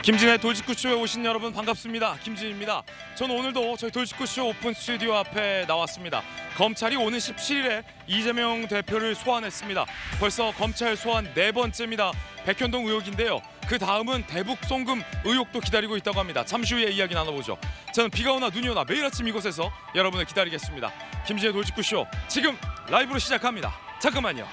김진의 돌직구쇼에 오신 여러분 반갑습니다. 김진입니다. 저는 오늘도 저희 돌직구쇼 오픈 스튜디오 앞에 나왔습니다. 검찰이 오는 17일에 이재명 대표를 소환했습니다. 벌써 검찰 소환 4번째입니다. 백현동 의혹인데요. 그 다음은 대북 송금 의혹도 기다리고 있다고 합니다. 잠시 후에 이야기 나눠보죠. 저는 비가 오나 눈이 오나 매일 아침 이곳에서 여러분을 기다리겠습니다. 김진의 돌직구쇼 지금 라이브로 시작합니다. 잠깐만요.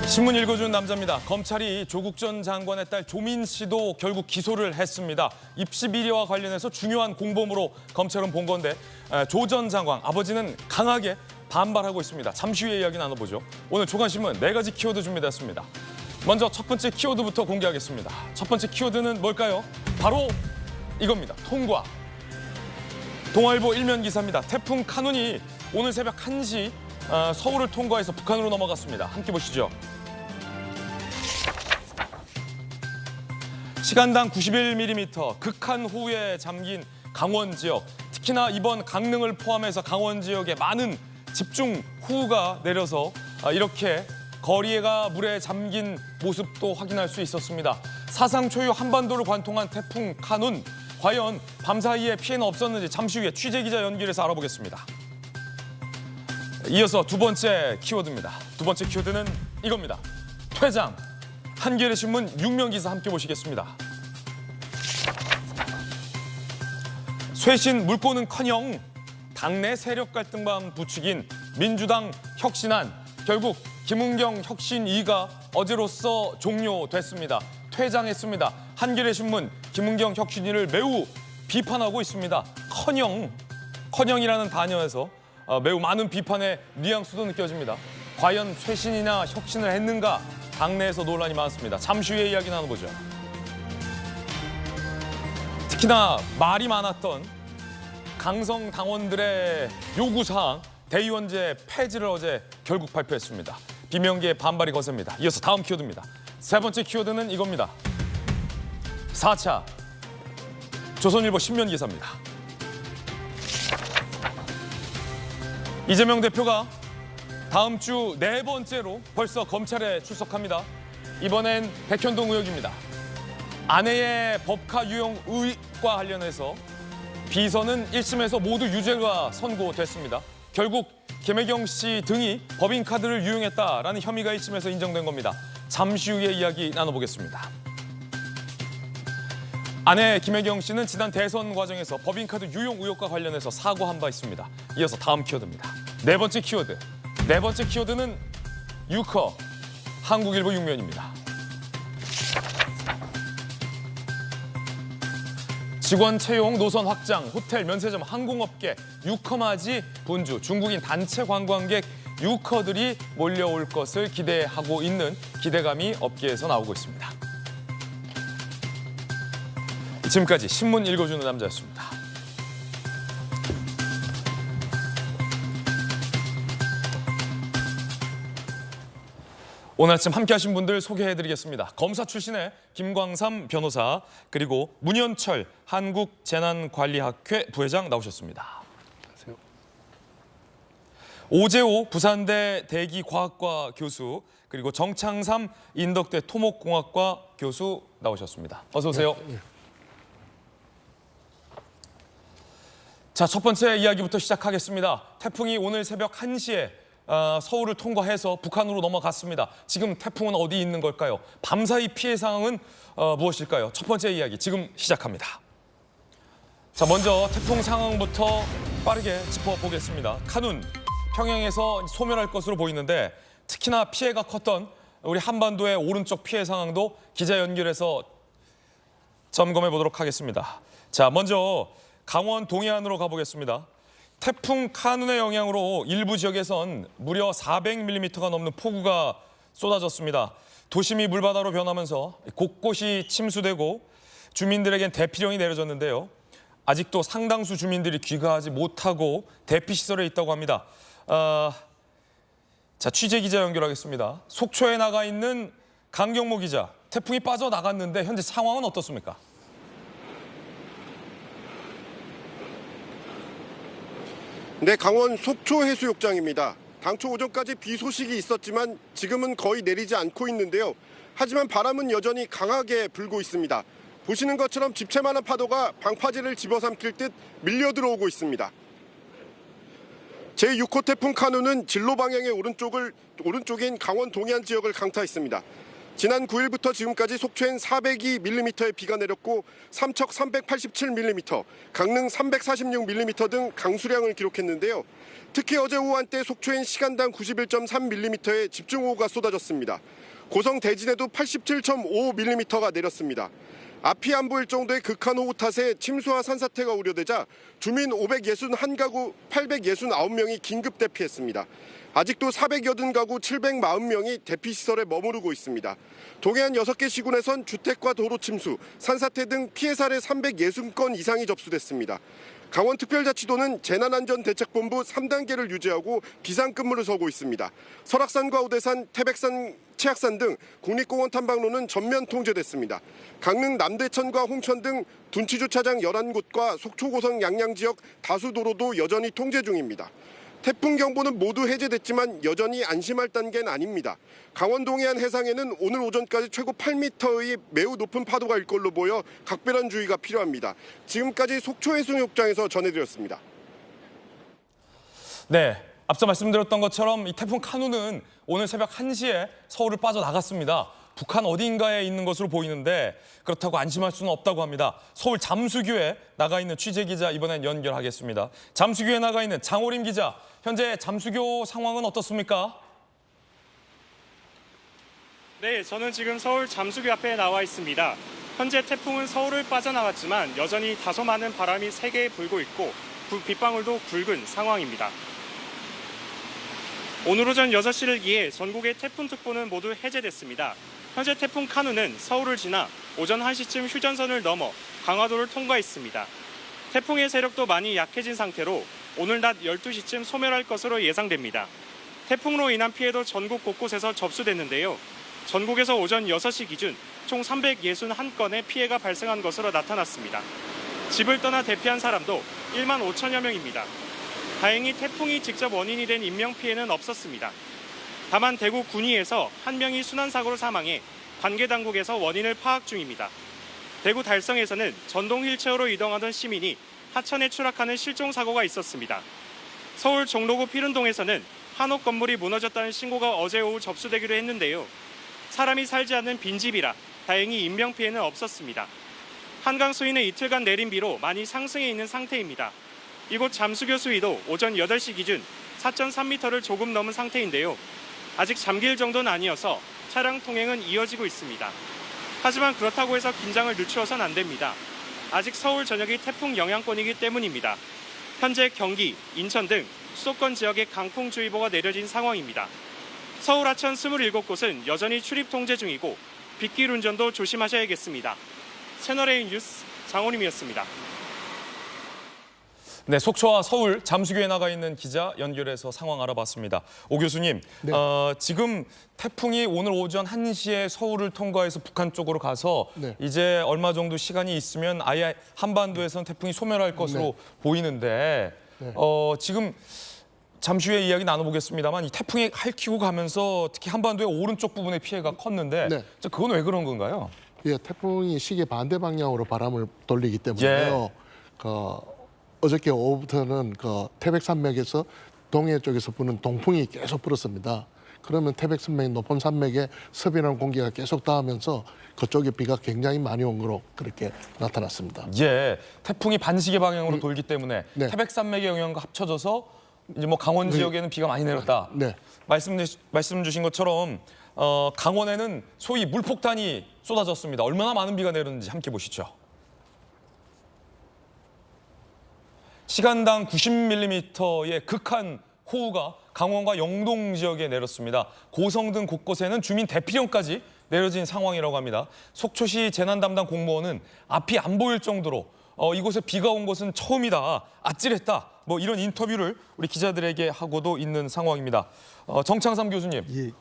신문 읽어주는 남자입니다. 검찰이 조국 전 장관의 딸 조민 씨도 결국 기소를 했습니다. 입시 비리와 관련해서 중요한 공범으로 검찰은 본 건데 조 전 장관 아버지는 강하게 반발하고 있습니다. 잠시 후에 이야기 나눠보죠. 오늘 조간신문 4가지 키워드 준비됐습니다. 먼저 첫 번째 키워드부터 공개하겠습니다. 첫 번째 키워드는 뭘까요? 바로 이겁니다. 통과. 동아일보 일면 기사입니다. 태풍 카눈이 오늘 새벽 1시 서울을 통과해서 북한으로 넘어갔습니다. 함께 보시죠. 시간당 91mm, 극한호우에 잠긴 강원 지역. 특히나 이번 강릉을 포함해서 강원 지역에 많은 집중호우가 내려서 이렇게 거리가 물에 잠긴 모습도 확인할 수 있었습니다. 사상 초유 한반도를 관통한 태풍 카눈. 과연 밤사이에 피해는 없었는지 잠시 후에 취재기자 연결해서 알아보겠습니다. 이어서 두 번째 키워드입니다. 두 번째 키워드는 이겁니다. 퇴장. 한겨레신문 6면 기사 함께 보시겠습니다. 쇄신 물꼬는커녕 당내 세력 갈등만 부추긴 민주당 혁신안. 결국 김은경 혁신위가 어제로써 종료됐습니다. 퇴장했습니다. 한겨레신문 김은경 혁신위를 매우 비판하고 있습니다. 커녕이라는 단어에서 매우 많은 비판의 뉘앙스도 느껴집니다. 과연 쇄신이나 혁신을 했는가? 당내에서 논란이 많습니다. 잠시 후에 이야기 나눠보죠. 특히나 말이 많았던 강성 당원들의 요구사항 대의원제 폐지를 어제 결국 발표했습니다. 비명계의 반발이 거셉니다. 이어서 다음 키워드입니다. 세 번째 키워드는 이겁니다. 4차 조선일보 신면 기사입니다. 이재명 대표가 다음 주 4번째로 벌써 검찰에 출석합니다. 이번엔 백현동 의혹입니다. 아내의 법카 유용 의혹과 관련해서 비서는 1심에서 모두 유죄가 선고됐습니다. 결국 김혜경 씨 등이 법인카드를 유용했다라는 혐의가 1심에서 인정된 겁니다. 잠시 후에 이야기 나눠보겠습니다. 아내 김혜경 씨는 지난 대선 과정에서 법인카드 유용 의혹과 관련해서 사과한 바 있습니다. 이어서 다음 키워드입니다. 네 번째 키워드. 네 번째 키워드는 유커, 한국일보 6면입니다. 직원 채용, 노선 확장, 호텔, 면세점, 항공업계, 유커맞이 분주, 중국인 단체 관광객 유커들이 몰려올 것을 기대하고 있는 기대감이 업계에서 나오고 있습니다. 지금까지 신문 읽어주는 남자였습니다. 오늘 아침 함께하신 분들 소개해드리겠습니다. 검사 출신의 김광삼 변호사 그리고 문현철 한국재난관리학회 부회장 나오셨습니다. 안녕하세요. 오재호 부산대 대기과학과 교수 그리고 정창삼 인덕대 토목공학과 교수 나오셨습니다. 어서 오세요. 네. 자, 첫 번째 이야기부터 시작하겠습니다. 태풍이 오늘 새벽 1시에 서울을 통과해서 북한으로 넘어갔습니다. 지금 태풍은 어디 있는 걸까요? 밤사이 피해 상황은 무엇일까요? 첫 번째 이야기 지금 시작합니다. 자, 먼저 태풍 상황부터 빠르게 짚어보겠습니다. 카눈, 평양에서 소멸할 것으로 보이는데 특히나 피해가 컸던 우리 한반도의 오른쪽 피해 상황도 기자 연결해서 점검해 보도록 하겠습니다. 자, 먼저 강원 동해안으로 가보겠습니다. 태풍 카눈의 영향으로 일부 지역에선 무려 400mm가 넘는 폭우가 쏟아졌습니다. 도심이 물바다로 변하면서 곳곳이 침수되고 주민들에겐 대피령이 내려졌는데요. 아직도 상당수 주민들이 귀가하지 못하고 대피시설에 있다고 합니다. 자, 취재 기자 연결하겠습니다. 속초에 나가 있는 강경모 기자, 태풍이 빠져나갔는데 현재 상황은 어떻습니까? 네, 강원 속초 해수욕장입니다. 당초 오전까지 비 소식이 있었지만 지금은 거의 내리지 않고 있는데요. 하지만 바람은 여전히 강하게 불고 있습니다. 보시는 것처럼 집채만한 파도가 방파제를 집어삼킬 듯 밀려 들어오고 있습니다. 제6호 태풍 카누는 진로 방향의 오른쪽인 강원 동해안 지역을 강타했습니다. 지난 9일부터 지금까지 속초엔 402mm의 비가 내렸고 삼척 387mm, 강릉 346mm 등 강수량을 기록했는데요. 특히 어제 오후 한때 속초엔 시간당 91.3mm의 집중호우가 쏟아졌습니다. 고성 대진에도 87.5mm가 내렸습니다. 앞이 안 보일 정도의 극한호우 탓에 침수와 산사태가 우려되자 주민 561가구 869명이 긴급 대피했습니다. 아직도 480가구 740명이 대피시설에 머무르고 있습니다. 동해안 6개 시군에선 주택과 도로 침수, 산사태 등 피해 사례 360건 이상이 접수됐습니다. 강원특별자치도는 재난안전대책본부 3단계를 유지하고 비상근무를 서고 있습니다. 설악산과 오대산, 태백산, 치악산 등 국립공원 탐방로는 전면 통제됐습니다. 강릉 남대천과 홍천 등 둔치주차장 11곳과 속초고성 양양지역 다수 도로도 여전히 통제 중입니다. 태풍 경보는 모두 해제됐지만 여전히 안심할 단계는 아닙니다. 강원 동해안 해상에는 오늘 오전까지 최고 8m의 매우 높은 파도가 일 걸로 보여 각별한 주의가 필요합니다. 지금까지 속초해수욕장에서 전해드렸습니다. 네, 앞서 말씀드렸던 것처럼 이 태풍 카누는 오늘 새벽 1시에 서울을 빠져나갔습니다. 북한 어딘가에 있는 것으로 보이는데 그렇다고 안심할 수는 없다고 합니다. 서울 잠수교에 나가 있는 취재기자 이번엔 연결하겠습니다. 잠수교에 나가 있는 장호림 기자, 현재 잠수교 상황은 어떻습니까? 네, 저는 지금 서울 잠수교 앞에 나와 있습니다. 현재 태풍은 서울을 빠져나갔지만 여전히 다소 많은 바람이 세게 불고 있고 빗방울도 굵은 상황입니다. 오늘 오전 6시를 기해 전국의 태풍특보는 모두 해제됐습니다. 현재 태풍 카누는 서울을 지나 오전 1시쯤 휴전선을 넘어 강화도를 통과했습니다. 태풍의 세력도 많이 약해진 상태로 오늘 낮 12시쯤 소멸할 것으로 예상됩니다. 태풍으로 인한 피해도 전국 곳곳에서 접수됐는데요. 전국에서 오전 6시 기준 총 361건의 피해가 발생한 것으로 나타났습니다. 집을 떠나 대피한 사람도 1만 5천여 명입니다. 다행히 태풍이 직접 원인이 된 인명피해는 없었습니다. 다만 대구 군위에서 한 명이 순환사고로 사망해 관계당국에서 원인을 파악 중입니다. 대구 달성에서는 전동 휠체어로 이동하던 시민이 하천에 추락하는 실종사고가 있었습니다. 서울 종로구 피른동에서는 한옥 건물이 무너졌다는 신고가 어제 오후 접수되기로 했는데요. 사람이 살지 않는 빈집이라 다행히 인명피해는 없었습니다. 한강 수위는 이틀간 내린 비로 많이 상승해 있는 상태입니다. 이곳 잠수교 수위도 오전 8시 기준 4.3m를 조금 넘은 상태인데요. 아직 잠길 정도는 아니어서 차량 통행은 이어지고 있습니다. 하지만 그렇다고 해서 긴장을 늦추어서는 안 됩니다. 아직 서울 전역이 태풍 영향권이기 때문입니다. 현재 경기, 인천 등 수도권 지역에 강풍주의보가 내려진 상황입니다. 서울 하천 27곳은 여전히 출입 통제 중이고 빗길 운전도 조심하셔야겠습니다. 채널A 뉴스 장호림이었습니다. 네, 속초와 서울 잠수교에 나가 있는 기자 연결해서 상황 알아봤습니다. 오 교수님, 네. 지금 태풍이 오늘 오전 1시에 서울을 통과해서 북한 쪽으로 가서 네. 이제 얼마 정도 시간이 있으면 아예 한반도에서는 태풍이 소멸할 것으로 보이는데 네. 지금 잠시 후에 이야기 나눠보겠습니다만 이 태풍이 핥히고 가면서 특히 한반도의 오른쪽 부분의 피해가 컸는데 네. 그건 왜 그런 건가요? 예, 태풍이 시계 반대 방향으로 바람을 돌리기 때문에요. 어저께 오후부터는 태백산맥에서 동해 쪽에서 부는 동풍이 계속 불었습니다. 그러면 태백산맥 높은 산맥에 습이라는 공기가 계속 닿으면서 그쪽에 비가 굉장히 많이 온 거로 그렇게 나타났습니다. 예, 태풍이 반시계 방향으로 돌기 때문에 네. 태백산맥의 영향과 합쳐져서 이제 뭐 강원 지역에는 비가 많이 내렸다. 네. 말씀 주신 것처럼 강원에는 소위 물폭탄이 쏟아졌습니다. 얼마나 많은 비가 내렸는지 함께 보시죠. 시간당 90mm의 극한 호우가 강원과 영동 지역에 내렸습니다. 고성 등 곳곳에는 주민 대피령까지 내려진 상황이라고 합니다. 속초시 재난 담당 공무원은 앞이 안 보일 정도로 이곳에 비가 온 것은 처음이다, 아찔했다, 뭐 이런 인터뷰를 우리 기자들에게 하고도 있는 상황입니다. 정창삼 교수님, 예,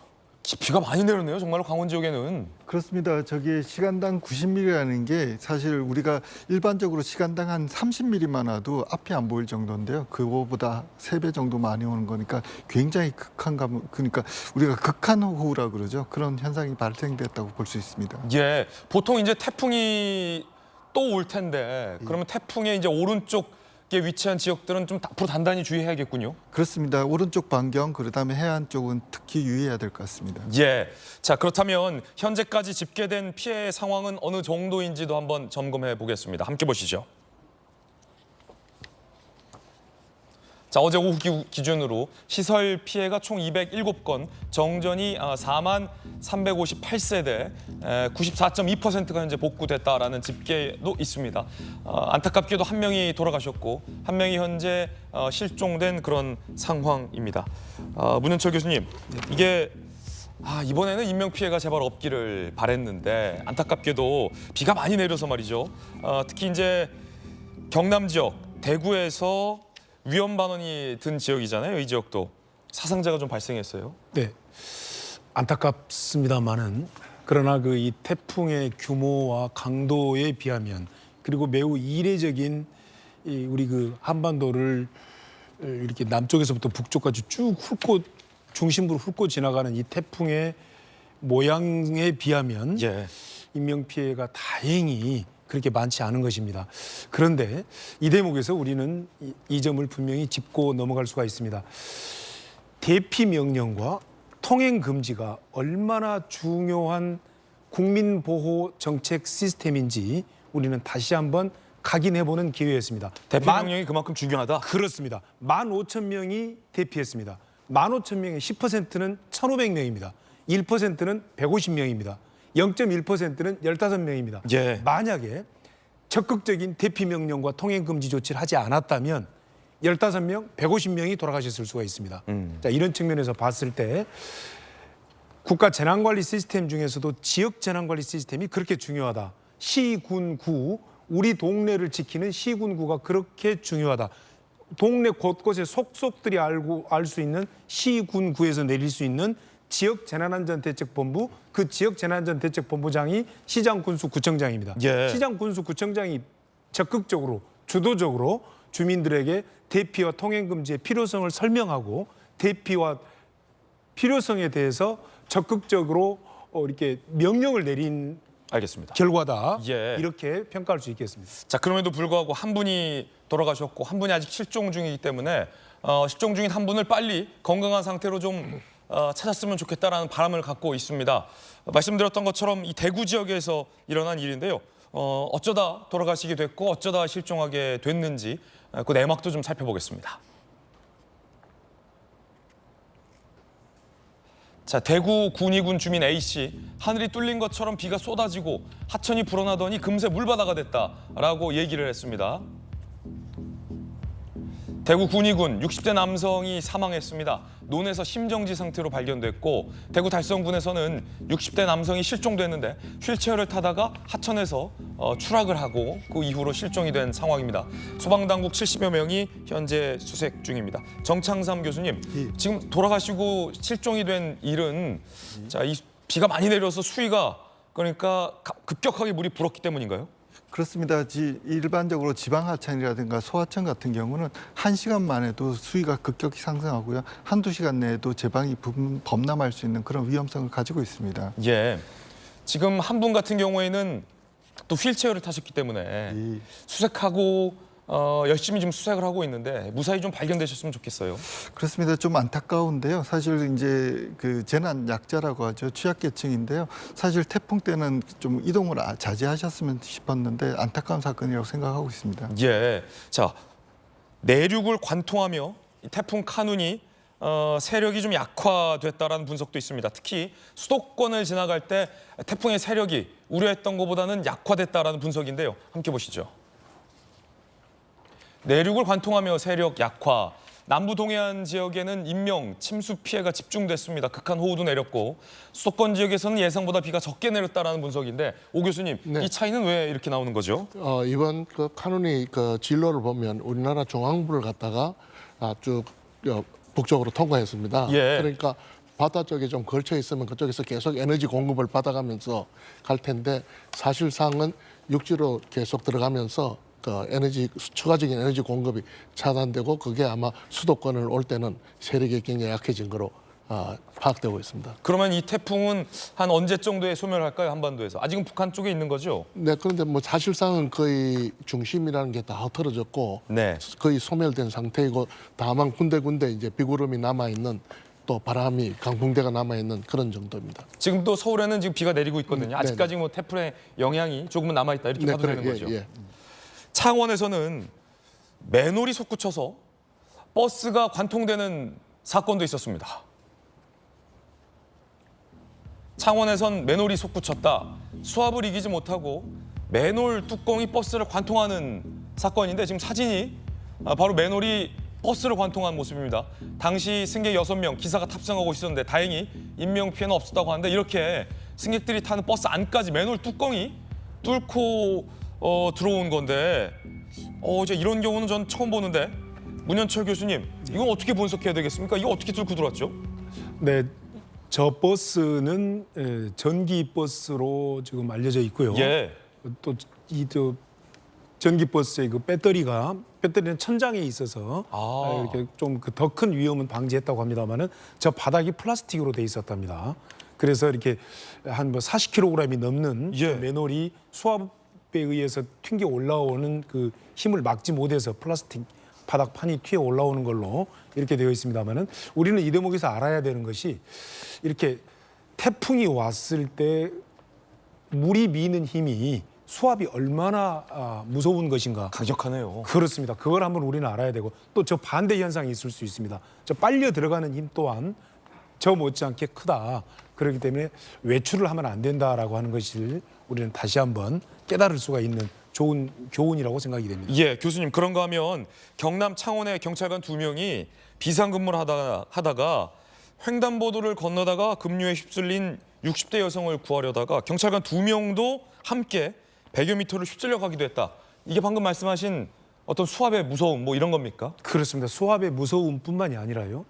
비가 많이 내렸네요. 정말로 강원 지역에는. 그렇습니다. 저기 시간당 90mm라는 게 사실 우리가 일반적으로 시간당 한 30mm만 와도 앞이 안 보일 정도인데요. 그거보다 3배 정도 많이 오는 거니까 굉장히 극한 감, 그러니까 우리가 극한호우라 그러죠. 그런 현상이 발생됐다고 볼 수 있습니다. 예, 보통 이제 태풍이 또 올 텐데 그러면 태풍의 이제 오른쪽에 위치한 지역들은 좀 앞으로 단단히 주의해야겠군요. 그렇습니다. 오른쪽 반경, 그다음에 해안 쪽은 특히 유의해야 될 것 같습니다. 예, 자 그렇다면 현재까지 집계된 피해 상황은 어느 정도인지도 한번 점검해 보겠습니다. 함께 보시죠. 자, 어제 오후 기준으로 시설 피해가 총 207건, 정전이 4만 358세대, 94.2%가 현재 복구됐다라는 집계도 있습니다. 안타깝게도 한 명이 돌아가셨고 한 명이 현재 실종된 그런 상황입니다. 문현철 교수님, 이게 이번에는 인명 피해가 제발 없기를 바랬는데 안타깝게도 비가 많이 내려서 말이죠. 특히 이제 경남 지역, 대구에서 위험 반원이 든 지역이잖아요. 이 지역도 사상자가 좀 발생했어요. 네, 안타깝습니다만은 그러나 그 이 태풍의 규모와 강도에 비하면 그리고 매우 이례적인 우리 그 한반도를 이렇게 남쪽에서부터 북쪽까지 쭉 훑고 중심부로 훑고 지나가는 이 태풍의 모양에 비하면 예. 인명 피해가 다행히 그렇게 많지 않은 것입니다. 그런데 이 대목에서 우리는 이 점을 분명히 짚고 넘어갈 수가 있습니다. 대피 명령과 통행 금지가 얼마나 중요한 국민 보호 정책 시스템인지 우리는 다시 한번 각인해보는 기회였습니다. 대피 명령이 그만큼 중요하다. 그렇습니다. 15,000명이 대피했습니다. 15,000명의 10%는 1,500명입니다. 1%는 150명입니다. 0.1%는 15명입니다. 예. 만약에 적극적인 대피 명령과 통행 금지 조치를 하지 않았다면 15명, 150명이 돌아가셨을 수가 있습니다. 자, 이런 측면에서 봤을 때 국가 재난관리 시스템 중에서도 지역 재난관리 시스템이 그렇게 중요하다. 시, 군, 구, 우리 동네를 지키는 시, 군, 구가 그렇게 중요하다. 동네 곳곳에 속속들이 알 수 있는 시, 군, 구에서 내릴 수 있는 지역 재난안전대책본부, 그 지역 재난안전대책본부장이 시장, 군수, 구청장입니다. 예. 시장, 군수, 구청장이 적극적으로 주도적으로 주민들에게 대피와 통행 금지의 필요성을 설명하고 대피와 필요성에 대해서 적극적으로 이렇게 명령을 내린 알겠습니다. 결과다. 예. 이렇게 평가할 수 있겠습니다. 자, 그럼에도 불구하고 한 분이 돌아가셨고 한 분이 아직 실종 중이기 때문에 실종 중인 한 분을 빨리 건강한 상태로 좀 찾았으면 좋겠다라는 바람을 갖고 있습니다. 말씀드렸던 것처럼 이 대구 지역에서 일어난 일인데요. 어쩌다 돌아가시게 됐고 어쩌다 실종하게 됐는지 그 내막도 좀 살펴보겠습니다. 자, 대구 군위군 주민 A씨, 하늘이 뚫린 것처럼 비가 쏟아지고 하천이 불어나더니 금세 물바다가 됐다라고 얘기를 했습니다. 대구 군위군 60대 남성이 사망했습니다. 논에서 심정지 상태로 발견됐고 대구 달성군에서는 60대 남성이 실종됐는데 휠체어를 타다가 하천에서 추락을 하고 그 이후로 실종이 된 상황입니다. 소방당국 70여 명이 현재 수색 중입니다. 정창삼 교수님, 지금 돌아가시고 실종이 된 일은 자, 이 비가 많이 내려서 수위가 그러니까 급격하게 물이 불었기 때문인가요? 그렇습니다. 일반적으로 지방하천이라든가 소하천 같은 경우는 1시간 만에도 수위가 급격히 상승하고요. 한두 시간 내에도 제방이 범람할 수 있는 그런 위험성을 가지고 있습니다. 예. 지금 한 분 같은 경우에는 또 휠체어를 타셨기 때문에 수색하고 열심히 좀 수색을 하고 있는데 무사히 좀 발견되셨으면 좋겠어요. 그렇습니다. 좀 안타까운데요. 사실 이제 그 재난 약자라고 하죠. 취약계층인데요. 사실 태풍 때는 좀 이동을 자제하셨으면 싶었는데 안타까운 사건이라고 생각하고 있습니다. 예. 자, 내륙을 관통하며 이 태풍 카눈이 세력이 좀 약화됐다라는 분석도 있습니다. 특히 수도권을 지나갈 때 태풍의 세력이 우려했던 것보다는 약화됐다라는 분석인데요. 함께 보시죠. 내륙을 관통하며 세력 약화, 남부 동해안 지역에는 인명, 침수 피해가 집중됐습니다. 극한 호우도 내렸고 수도권 지역에서는 예상보다 비가 적게 내렸다라는 분석인데 오 교수님, 네. 이 차이는 왜 이렇게 나오는 거죠? 이번 그 카눈이 그 진로를 보면 우리나라 중앙부를 갖다가 쭉 북쪽으로 통과했습니다. 예. 그러니까 바다 쪽에 좀 걸쳐 있으면 그쪽에서 계속 에너지 공급을 받아가면서 갈 텐데 사실상은 육지로 계속 들어가면서 그 추가적인 에너지 공급이 차단되고 그게 아마 수도권을 올 때는 세력이 굉장히 약해진 거로 파악되고 있습니다. 그러면 이 태풍은 한 언제 정도에 소멸할까요? 한반도에서. 아직은 북한 쪽에 있는 거죠? 네, 그런데 뭐 사실상은 거의 중심이라는 게 다 흩어졌고 네. 거의 소멸된 상태이고 다만 군데군데 이제 비구름이 남아 있는 또 바람이 강풍대가 남아 있는 그런 정도입니다. 지금 또 서울에는 지금 비가 내리고 있거든요. 아직까지 뭐 태풍의 영향이 조금은 남아 있다 이렇게 봐도 되는 거죠. 예. 창원에서는 맨홀이 솟구쳐서 버스가 관통되는 사건도 있었습니다. 창원에선 맨홀이 솟구쳤다. 수압을 이기지 못하고 맨홀 뚜껑이 버스를 관통하는 사건인데 지금 사진이 바로 맨홀이 버스를 관통한 모습입니다. 당시 승객 6명 기사가 탑승하고 있었는데 다행히 인명피해는 없었다고 하는데 이렇게 승객들이 타는 버스 안까지 맨홀 뚜껑이 뚫고 들어온 건데 이제 이런 경우는 전 처음 보는데 문현철 교수님 이건 어떻게 분석해야 되겠습니까? 이거 어떻게 뚫고 들어왔죠? 네, 저 버스는 전기 버스로 지금 알려져 있고요. 예. 또 전기 버스의 그 배터리는 천장에 있어서 이렇게 좀 그 더 큰 위험은 방지했다고 합니다만은 저 바닥이 플라스틱으로 돼 있었답니다. 그래서 이렇게 한 뭐 40kg이 넘는 예. 맨홀이 수압에 의해서 튕겨 올라오는 그 힘을 막지 못해서 플라스틱 바닥판이 튀어 올라오는 걸로 이렇게 되어 있습니다만은 우리는 이 대목에서 알아야 되는 것이 이렇게 태풍이 왔을 때 물이 미는 힘이 수압이 얼마나 무서운 것인가. 강력하네요. 그렇습니다. 그걸 한번 우리는 알아야 되고 또 저 반대 현상이 있을 수 있습니다. 저 빨려 들어가는 힘 또한 저 못지않게 크다. 그렇기 때문에 외출을 하면 안 된다라고 하는 것을 우리는 다시 한번 깨달을 수가 있는 좋은 교훈이라고 생각이 됩니다. 예, 교수님 그런가 하면 경남 창원의 경찰관 2명이 비상근무를 하다가 횡단보도를 건너다가 급류에 휩쓸린 60대 여성을 구하려다가 경찰관 2명도 함께 100여 미터를 휩쓸려 가기도 했다. 이게 방금 말씀하신 어떤 수압의 무서움 뭐 이런 겁니까? 그렇습니다. 수압의 무서움뿐만이 아니라요.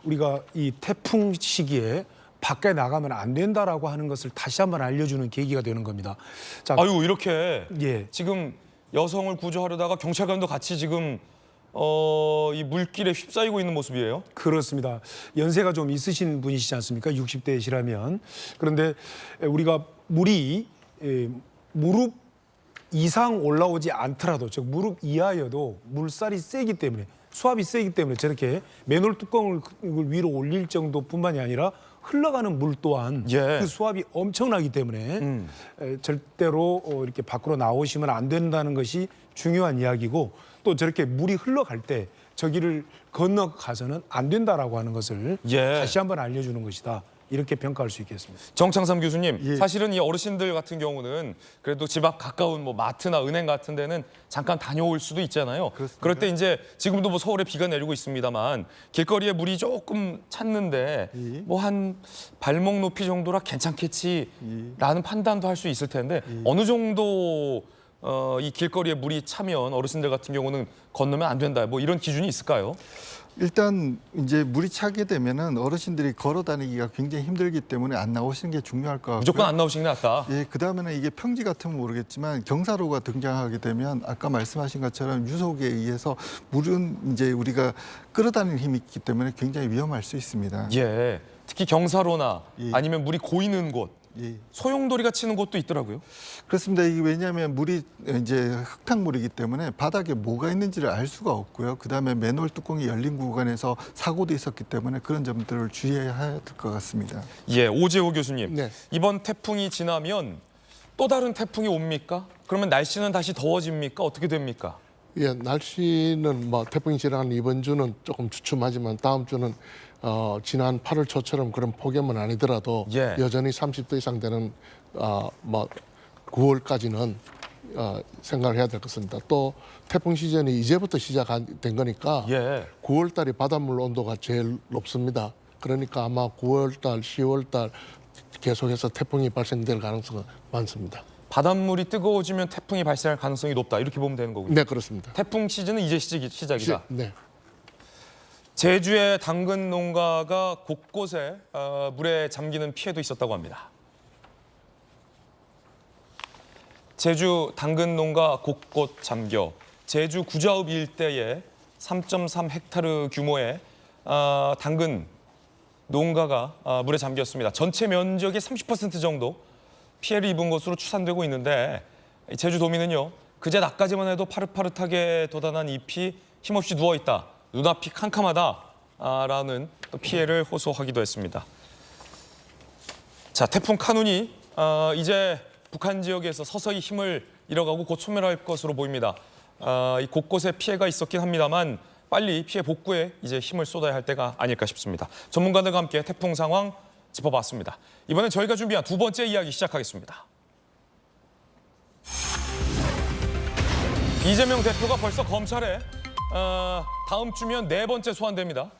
우리가 이 태풍 시기에 밖에 나가면 안 된다라고 하는 것을 다시 한번 알려주는 계기가 되는 겁니다. 자, 아유 이렇게 예. 지금 여성을 구조하려다가 경찰관도 같이 지금 이 물길에 휩싸이고 있는 모습이에요. 그렇습니다. 연세가 좀 있으신 분이시지 않습니까? 60대시라면. 그런데 우리가 물이 무릎 이상 올라오지 않더라도 즉 무릎 이하여도 물살이 세기 때문에 수압이 세기 때문에 저렇게 맨홀 뚜껑을 위로 올릴 정도뿐만이 아니라 흘러가는 물 또한 예. 그 수압이 엄청나기 때문에 절대로 이렇게 밖으로 나오시면 안 된다는 것이 중요한 이야기고 또 저렇게 물이 흘러갈 때 저기를 건너가서는 안 된다라고 하는 것을 예. 다시 한번 알려주는 것이다. 이렇게 평가할 수 있겠습니다. 정창삼 교수님, 예. 사실은 이 어르신들 같은 경우는 그래도 집 앞 가까운 뭐 마트나 은행 같은 데는 잠깐 다녀올 수도 있잖아요. 그렇습니다. 그럴 때 이제 지금도 뭐 서울에 비가 내리고 있습니다만 길거리에 물이 조금 찼는데 예. 뭐 한 발목 높이 정도라 괜찮겠지라는 판단도 할 수 있을 텐데 어느 정도 이 길거리에 물이 차면 어르신들 같은 경우는 건너면 안 된다. 뭐 이런 기준이 있을까요? 일단 이제 물이 차게 되면은 어르신들이 걸어 다니기가 굉장히 힘들기 때문에 안 나오시는 게 중요할 것 같고요. 무조건 안 나오시는 게 낫다. 예, 그다음에는 이게 평지 같으면 모르겠지만 경사로가 등장하게 되면 아까 말씀하신 것처럼 유속에 의해서 물은 이제 우리가 끌어다니는 힘이 있기 때문에 굉장히 위험할 수 있습니다. 예. 특히 경사로나 예. 아니면 물이 고이는 곳, 예. 소용돌이가 치는 곳도 있더라고요. 그렇습니다. 이게 왜냐하면 물이 이제 흙탕물이기 때문에 바닥에 뭐가 있는지를 알 수가 없고요. 그다음에 맨홀 뚜껑이 열린 구간에서 사고도 있었기 때문에 그런 점들을 주의해야 될 것 같습니다. 예, 오재호 교수님. 네. 이번 태풍이 지나면 또 다른 태풍이 옵니까? 그러면 날씨는 다시 더워집니까? 어떻게 됩니까? 예, 날씨는 뭐 태풍이 지나간 이번 주는 조금 주춤하지만 다음 주는 지난 8월 초처럼 그런 폭염은 아니더라도 예. 여전히 30도 이상 되는 뭐 9월까지는 생각을 해야 될 것 같습니다. 또 태풍 시즌이 이제부터 시작된 거니까 예. 9월 달이 바닷물 온도가 제일 높습니다. 그러니까 아마 9월 달, 10월 달 계속해서 태풍이 발생될 가능성은 많습니다. 바닷물이 뜨거워지면 태풍이 발생할 가능성이 높다. 이렇게 보면 되는 거군요. 네, 그렇습니다. 태풍 시즌은 이제 시작이다. 네. 제주의 당근 농가가 곳곳에 물에 잠기는 피해도 있었다고 합니다. 제주 당근 농가 곳곳 잠겨 제주 구자읍 일대에 3.3 헥타르 규모의 당근 농가가 물에 잠겼습니다. 전체 면적의 30% 정도 피해를 입은 것으로 추산되고 있는데 제주도민은요. 그제 낮까지만 해도 파릇파릇하게 돋아난 잎이 힘없이 누워있다. 눈앞이 캄캄하다라는 피해를 호소하기도 했습니다. 자, 태풍 카눈이 이제 북한 지역에서 서서히 힘을 잃어가고 곧 소멸할 것으로 보입니다. 이 곳곳에 피해가 있었긴 합니다만 빨리 피해 복구에 이제 힘을 쏟아야 할 때가 아닐까 싶습니다. 전문가들과 함께 태풍 상황 짚어봤습니다. 이번엔 저희가 준비한 두 번째 이야기 시작하겠습니다. 이재명 대표가 벌써 검찰에 다음 주면 네 번째 소환됩니다.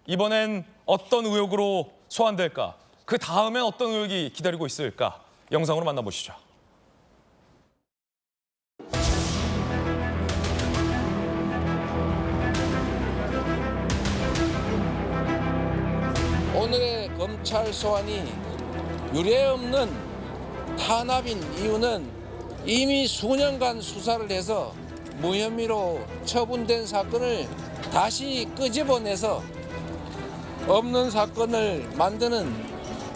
이번엔 어떤 의혹으로 소환될까? 그 다음엔 어떤 의혹이 기다리고 있을까? 영상으로 만나보시죠. 오늘의 검찰 소환이 유례없는 탄압인 이유는 이미 수년간 수사를 해서 무혐의로 처분된 사건을 다시 끄집어내서 없는 사건을 만드는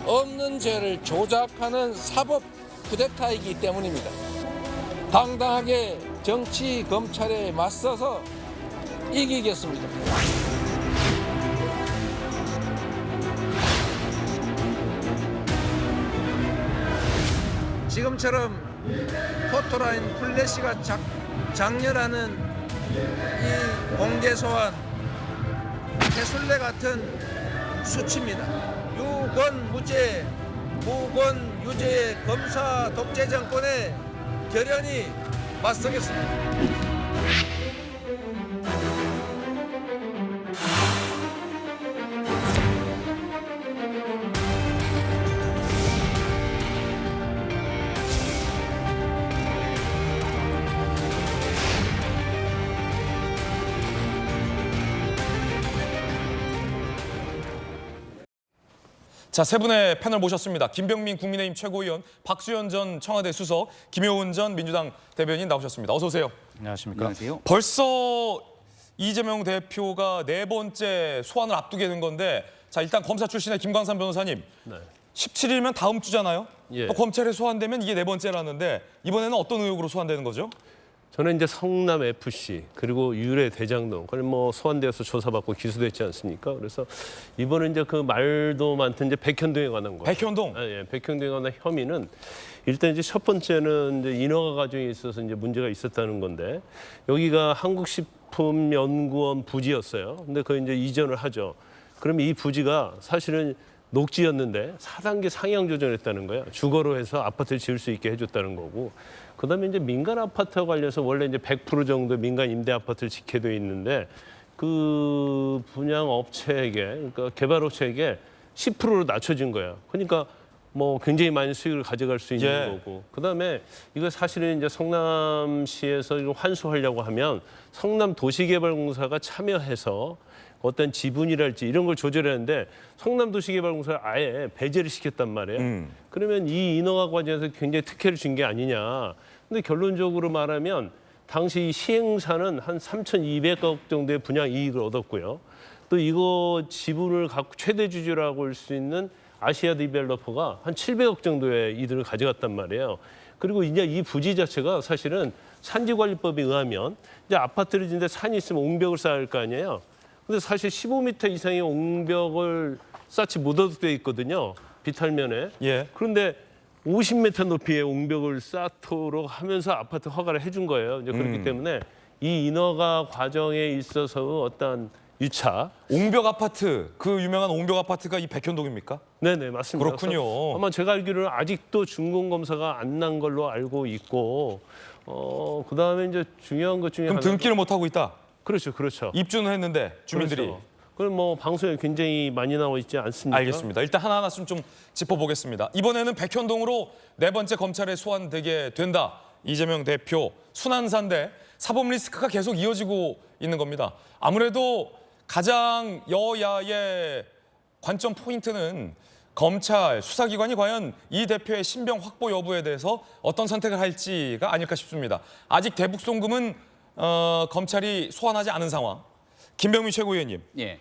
없는 죄를 조작하는 사법 쿠데타이기 때문입니다. 당당하게 정치 검찰에 맞서서 이기겠습니다. 지금처럼 포토라인 플래시가 장렬하는 이 공개 소환 해술래 같은 수치입니다. 유권 무죄, 무권 유죄의 검사 독재 정권에 결연히 맞서겠습니다. 자, 세 분의 패널 모셨습니다. 김병민 국민의힘 최고위원, 박수현 전 청와대 수석, 김효은 전 민주당 대변인 나오셨습니다. 어서 오세요. 안녕하십니까. 안녕하세요. 벌써 이재명 대표가 네 번째 소환을 앞두게 된 건데, 자, 일단 검사 출신의 김광삼 변호사님, 17일이면 다음 주잖아요. 예. 또 검찰에 소환되면 이게 네 번째라는데 이번에는 어떤 의혹으로 소환되는 거죠? 저는 이제 성남 FC 그리고 유래 대장동 그걸 뭐 소환되어서 조사받고 기소됐지 않습니까? 그래서 이번에 이제 그 말도 많던 이제 백현동에 관한 거. 백현동. 예, 백현동에 관한 혐의는 일단 이제 첫 번째는 이제 인허가 과정에 있어서 이제 문제가 있었다는 건데 여기가 한국식품연구원 부지였어요. 근데 그걸 이제 이전을 하죠. 그러면 이 부지가 사실은 녹지였는데 4단계 상향 조정했다는 거야. 주거로 해서 아파트를 지을 수 있게 해줬다는 거고. 그다음에 이제 민간 아파트와 관련해서 원래 이제 100% 정도 민간 임대 아파트를 짓게 돼 있는데 그 분양 업체에게 그러니까 개발 업체에게 10%로 낮춰진 거야. 그러니까 뭐 굉장히 많은 수익을 가져갈 수 있는 예. 거고. 그다음에 이거 사실은 이제 성남시에서 이거 환수하려고 하면 성남도시개발공사가 참여해서 어떤 지분이랄지 이런 걸 조절하는데 성남도시개발공사를 아예 배제를 시켰단 말이에요. 그러면 이 인허가 과정에서 굉장히 특혜를 준 게 아니냐. 근데 결론적으로 말하면 당시 이 시행사는 한 3,200억 정도의 분양 이익을 얻었고요. 또 이거 지분을 갖고 최대 주주라고 할 수 있는 아시아 디벨로퍼가 한 700억 정도의 이득을 가져갔단 말이에요. 그리고 이제 이 부지 자체가 사실은 산지관리법에 의하면 이제 아파트를 짓는데 산이 있으면 옹벽을 쌓아야 할 거 아니에요. 근데 사실 15m 이상의 옹벽을 쌓지 못해도 돼 있거든요. 비탈면에. 예. 그런데 50m 높이의 옹벽을 쌓도록 하면서 아파트 허가를 해준 거예요. 이제 그렇기 때문에 이 인허가 과정에 있어서 어떤 유차. 옹벽 아파트, 그 유명한 옹벽 아파트가 이 백현동입니까? 네네, 맞습니다. 그렇군요. 아마 제가 알기로는 아직도 준공검사가 안 난 걸로 알고 있고 그다음에 이제 중요한 것 중에 그럼 하나가 등기를 못 하고 있다. 그렇죠, 그렇죠. 입주는 했는데 주민들이. 그렇죠. 그럼 뭐 방송에 굉장히 많이 나와 있지 않습니까? 알겠습니다. 일단 하나하나씩 좀 짚어보겠습니다. 이번에는 백현동으로 네 번째 검찰에 소환되게 된다. 이재명 대표 순환사인데 사법 리스크가 계속 이어지고 있는 겁니다. 아무래도 가장 여야의 관점 포인트는 검찰, 수사기관이 과연 이 대표의 신병 확보 여부에 대해서 어떤 선택을 할지가 아닐까 싶습니다. 아직 대북 송금은 검찰이 소환하지 않은 상황. 김병민 최고위원님, 예.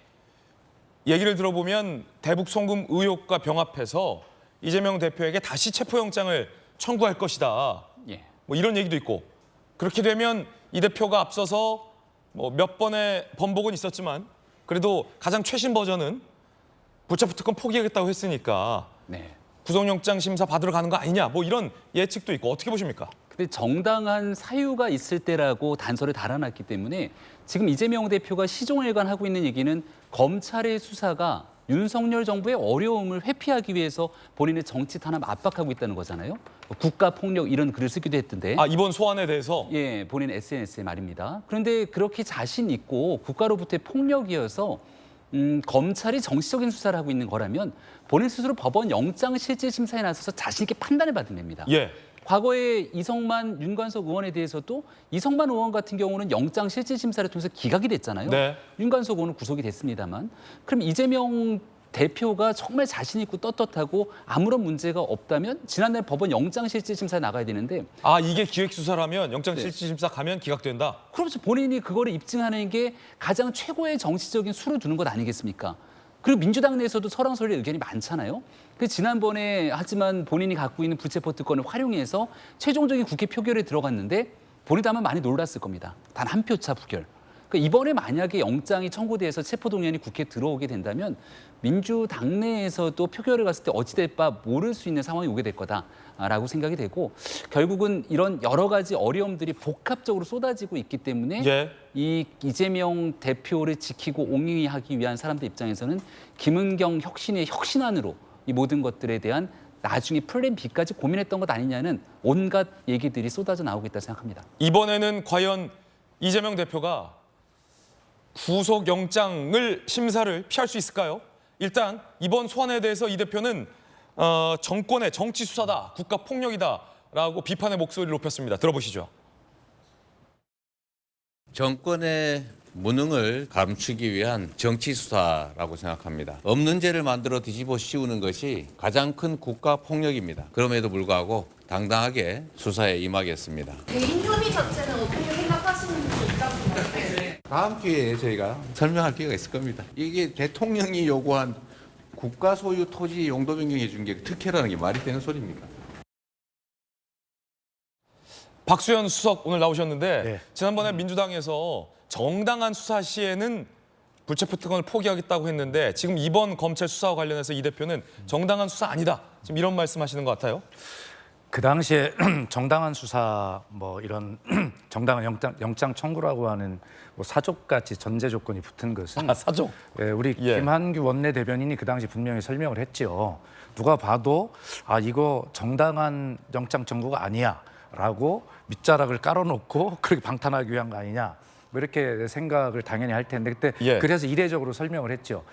얘기를 들어보면 대북 송금 의혹과 병합해서 이재명 대표에게 다시 체포영장을 청구할 것이다. 예. 뭐 이런 얘기도 있고 그렇게 되면 이 대표가 앞서서 뭐 몇 번의 번복은 있었지만 그래도 가장 최신 버전은 불체포 특권 포기하겠다고 했으니까 네. 구속영장 심사 받으러 가는 거 아니냐 뭐 이런 예측도 있고 어떻게 보십니까? 근데 정당한 사유가 있을 때라고 단서를 달아놨기 때문에 지금 이재명 대표가 시종일관 하고 있는 얘기는 검찰의 수사가 윤석열 정부의 어려움을 회피하기 위해서 본인의 정치 탄압 압박하고 있다는 거잖아요. 국가 폭력 이런 글을 쓰기도 했던데. 아 이번 소환에 대해서 예, 본인 SNS에 말입니다. 그런데 그렇게 자신 있고 국가로부터의 폭력이어서 검찰이 정치적인 수사를 하고 있는 거라면 본인 스스로 법원 영장 실질 심사에 나서서 자신 있게 판단을 받으면 됩니다. 예. 과거에 이성만, 윤관석 의원에 대해서도 이성만 의원 같은 경우는 영장 실질 심사를 통해서 기각이 됐잖아요. 네. 윤관석 의원은 구속이 됐습니다만. 그럼 이재명 대표가 정말 자신 있고 떳떳하고 아무런 문제가 없다면 지난날 법원 영장 실질 심사에 나가야 되는데 아 이게 기획수사라면 영장 실질 심사 가면 기각된다. 그렇죠. 본인이 그거를 입증하는 게 가장 최고의 정치적인 수를 두는 것 아니겠습니까? 그리고 민주당 내에서도 설왕설래 의견이 많잖아요. 그 지난번에 하지만 본인이 갖고 있는 불체포 특권을 활용해서 최종적인 국회 표결에 들어갔는데 본인도 아마 많이 놀랐을 겁니다. 단 한 표 차 부결. 그러니까 이번에 만약에 영장이 청구돼서 체포동의안이 국회에 들어오게 된다면 민주당 내에서도 표결을 갔을 때 어찌될 바 모를 수 있는 상황이 오게 될 거다라고 생각이 되고 결국은 이런 여러 가지 어려움들이 복합적으로 쏟아지고 있기 때문에 예. 이 이재명 대표를 지키고 옹위하기 위한 사람들 입장에서는 김은경 혁신의 혁신안으로 이 모든 것들에 대한 나중에 플랜 B까지 고민했던 것 아니냐는 온갖 얘기들이 쏟아져 나오고 있다고 생각합니다. 이번에는 과연 이재명 대표가 구속영장을 심사를 피할 수 있을까요? 일단 이번 소환에 대해서 이 대표는 정권의 정치 수사다, 국가 폭력이다라고 비판의 목소리를 높였습니다. 들어보시죠. 정권의 무능을 감추기 위한 정치 수사라고 생각합니다. 없는 죄를 만들어 뒤집어 씌우는 것이 가장 큰 국가 폭력입니다. 그럼에도 불구하고 당당하게 수사에 임하겠습니다. 개인 혐의 자체는 어떻게 생각하시는지 있다고 생각해요. 다음 기회에 저희가 설명할 기회가 있을 겁니다. 이게 대통령이 요구한 국가 소유 토지 용도 변경해 준 게 특혜라는 게 말이 되는 소리입니까? 박수현 수석 오늘 나오셨는데 네. 지난번에 민주당에서 정당한 수사 시에는 불체포 특권을 포기하겠다고 했는데 지금 이번 검찰 수사와 관련해서 이 대표는 정당한 수사 아니다. 지금 이런 말씀하시는 것 같아요. 그 당시에 정당한 수사 뭐 이런 정당한 영장 청구라고 하는 뭐 사족같이 전제 조건이 붙은 것은 사족. 예, 우리 예. 김한규 원내대변인이 그 당시 분명히 설명을 했죠. 누가 봐도 아 이거 정당한 영장 청구가 아니야라고 밑자락을 깔아놓고 그렇게 방탄하기 위한 거 아니냐. 뭐 이렇게 생각을 당연히 할 텐데 그때 예. 그래서 이례적으로 설명을 했죠.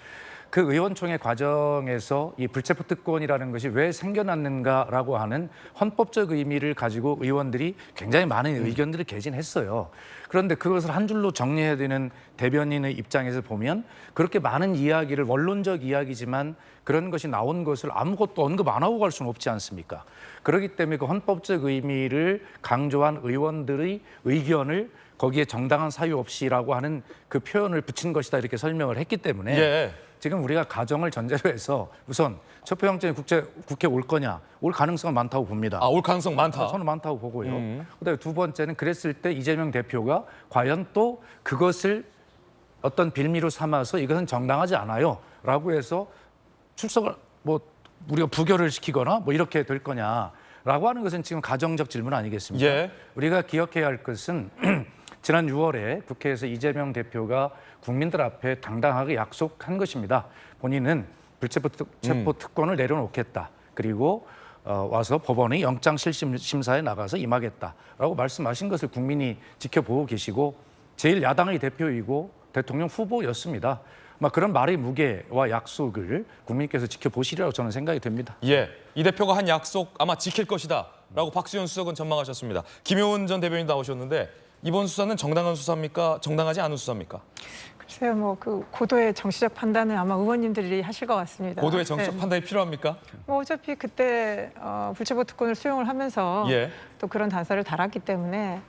그 의원총회 과정에서 이 불체포 특권이라는 것이 왜 생겨났는가라고 하는 헌법적 의미를 가지고 의원들이 굉장히 많은 의견들을 개진했어요. 그런데 그것을 한 줄로 정리해야 되는 대변인의 입장에서 보면 그렇게 많은 이야기를 원론적 이야기지만 그런 것이 나온 것을 아무것도 언급 안 하고 갈 수는 없지 않습니까? 그렇기 때문에 그 헌법적 의미를 강조한 의원들의 의견을 거기에 정당한 사유 없이라고 하는 그 표현을 붙인 것이다 이렇게 설명을 했기 때문에 예. 지금 우리가 가정을 전제로 해서 우선 체포영장이 국회 올 거냐 올 가능성은 많다고 봅니다. 아, 올 가능성 많다. 저는 많다고 보고요. 그다음에 두 번째는 그랬을 때 이재명 대표가 과연 또 그것을 어떤 빌미로 삼아서 이것은 정당하지 않아요라고 해서 출석을 뭐 우리가 부결을 시키거나 뭐 이렇게 될 거냐라고 하는 것은 지금 가정적 질문 아니겠습니까? 예. 우리가 기억해야 할 것은 지난 6월에 국회에서 이재명 대표가 국민들 앞에 당당하게 약속한 것입니다. 본인은 불체포 특권을 내려놓겠다. 그리고 와서 법원의 영장실심사에 나가서 임하겠다라고 말씀하신 것을 국민이 지켜보고 계시고 제일 야당의 대표이고 대통령 후보였습니다. 그런 말의 무게와 약속을 국민께서 지켜보시리라고 저는 생각이 듭니다. 예, 이 대표가 한 약속 아마 지킬 것이다라고 박수현 수석은 전망하셨습니다. 김효은 전 대변인 나오셨는데 이번 수사는 정당한 수사입니까? 정당하지 않은 수사입니까? 글쎄요, 그 고도의 정치적 판단은 아마 의원님들이 하실 것 같습니다. 고도의 정치적 네. 판단이 필요합니까? 어차피 그때 불체포 특권을 수용을 하면서 예. 또 그런 단서를 달았기 때문에